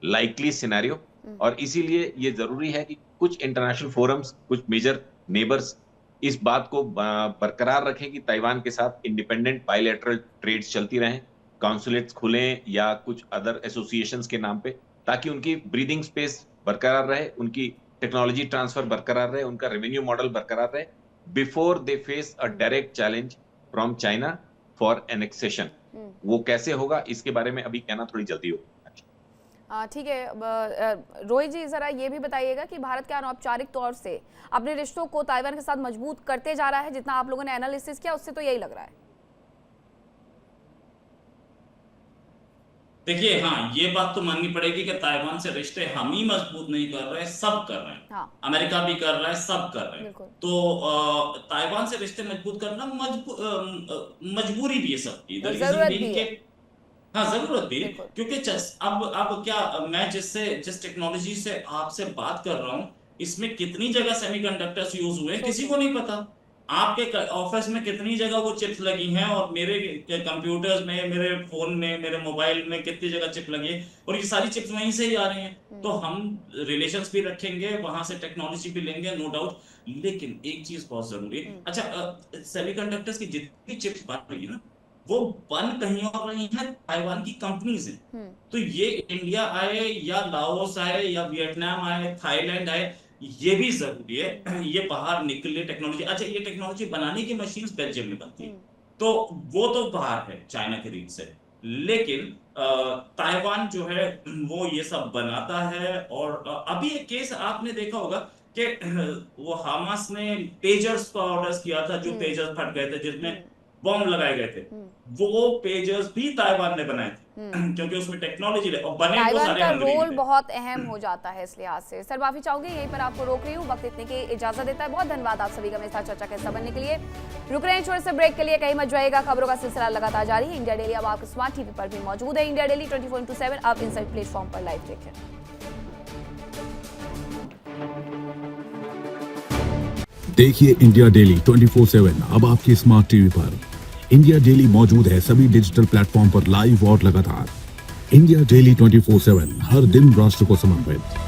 likely scenario, और इसीलिए ये जरूरी है कि कुछ इंटरनेशनल फोरम्स, कुछ मेजर नेबर्स इस बात को बरकरार रखें कि ताइवान के साथ इंडिपेंडेंट बायलैटरल ट्रेड्स चलती रहें, कॉन्सुलेट्स खुलें या कुछ अदर एसोसिएशंस के नाम पे, ताकि उनकी ब्रीदिंग स्पेस बरकरार रहे, उनकी टेक्नोलॉजी ट्रांसफर बरकरार रहे, उनका रेवेन्यू मॉडल बरकरार रहे, before they face a direct challenge from China for annexation. वो कैसे होगा इसके बारे में अभी कहना थोड़ी जल्दी होगी। ठीक है रोहित जी, जरा ये भी बताइएगा कि भारत क्या अनौपचारिक तौर से अपने रिश्तों को ताइवान के साथ मजबूत करते जा रहा है, जितना आप लोगों ने एनालिसिस किया उससे तो यही लग रहा है। देखिए, हाँ, ये बात तो माननी पड़ेगी कि ताइवान से रिश्ते हम ही मजबूत नहीं कर रहे, सब कर रहे हैं। हाँ। अमेरिका भी कर रहा है, सब कर रहे हैं। तो ताइवान से रिश्ते मजबूत करना मजबूरी भी है सबकी, जरूरत भी है। हाँ, जरूरत भी, क्योंकि अब क्या, मैं जिस टेक्नोलॉजी से आपसे बात कर रहा हूँ, इसमें कितनी जगह सेमीकंडक्टर्स यूज हुए किसी को नहीं पता। आपके ऑफिस में कितनी जगह वो चिप्स लगी हैं, और मेरे कंप्यूटर्स में, मेरे फोन में, मेरे मोबाइल में कितनी जगह चिप लगी है, और ये सारी चिप्स वहीं से ही आ रही हैं। तो हम रिलेशंस भी रखेंगे, वहां से टेक्नोलॉजी भी लेंगे, नो डाउट। लेकिन एक चीज बहुत जरूरी है, अच्छा, सेमीकंडक्टर्स की जितनी चिप्स बन रही है ना, वो बन कहीं और रही है, ताइवान की कंपनीज हैं। तो ये इंडिया आए या लाओस आए या वियतनाम आए, थाईलैंड आए, ये भी जरूरी है, ये बाहर निकले टेक्नोलॉजी। अच्छा, ये टेक्नोलॉजी बनाने की मशीन्स बेल्जियम में बनती है, तो वो तो बाहर है चाइना के रीच से। लेकिन ताइवान जो है वो ये सब बनाता है। और अभी एक केस आपने देखा होगा कि वो हमास ने पेजर्स का ऑर्डर किया था, जो पेजर्स फट गए थे, जिसमें बॉम्ब लगाए गए थे, वो पेजर्स भी ताइवान ने बनाए थे, क्योंकि उसमें टेक्नोलॉजी और बने वो ताइवान सारे का हंगरी रोल थे। बहुत अहम हो जाता है इस लिहाज से। सर माफी चाहूंगी, यहीं पर आपको रोक रही हूँ, वक्त इतने की इजाजत देता है। बहुत धन्यवाद आप सभी का मेरे साथ चर्चा के हिस्सा बनने के लिए। रुक रहे हैं छोटे से ब्रेक के लिए, कहीं मत जाइएगा, खबरों का सिलसिला लगातार जारी है। इंडिया डेली अब आपके स्मार्ट टीवी पर भी मौजूद है। इंडिया डेली 24/7 आप इनसाइड प्लेटफॉर्म पर लाइव देखें। देखिए इंडिया डेली 24/7 अब आपकी स्मार्ट टीवी पर। इंडिया डेली मौजूद है सभी डिजिटल प्लेटफॉर्म पर लाइव और लगातार। इंडिया डेली 24/7 हर दिन राष्ट्र को समर्पित।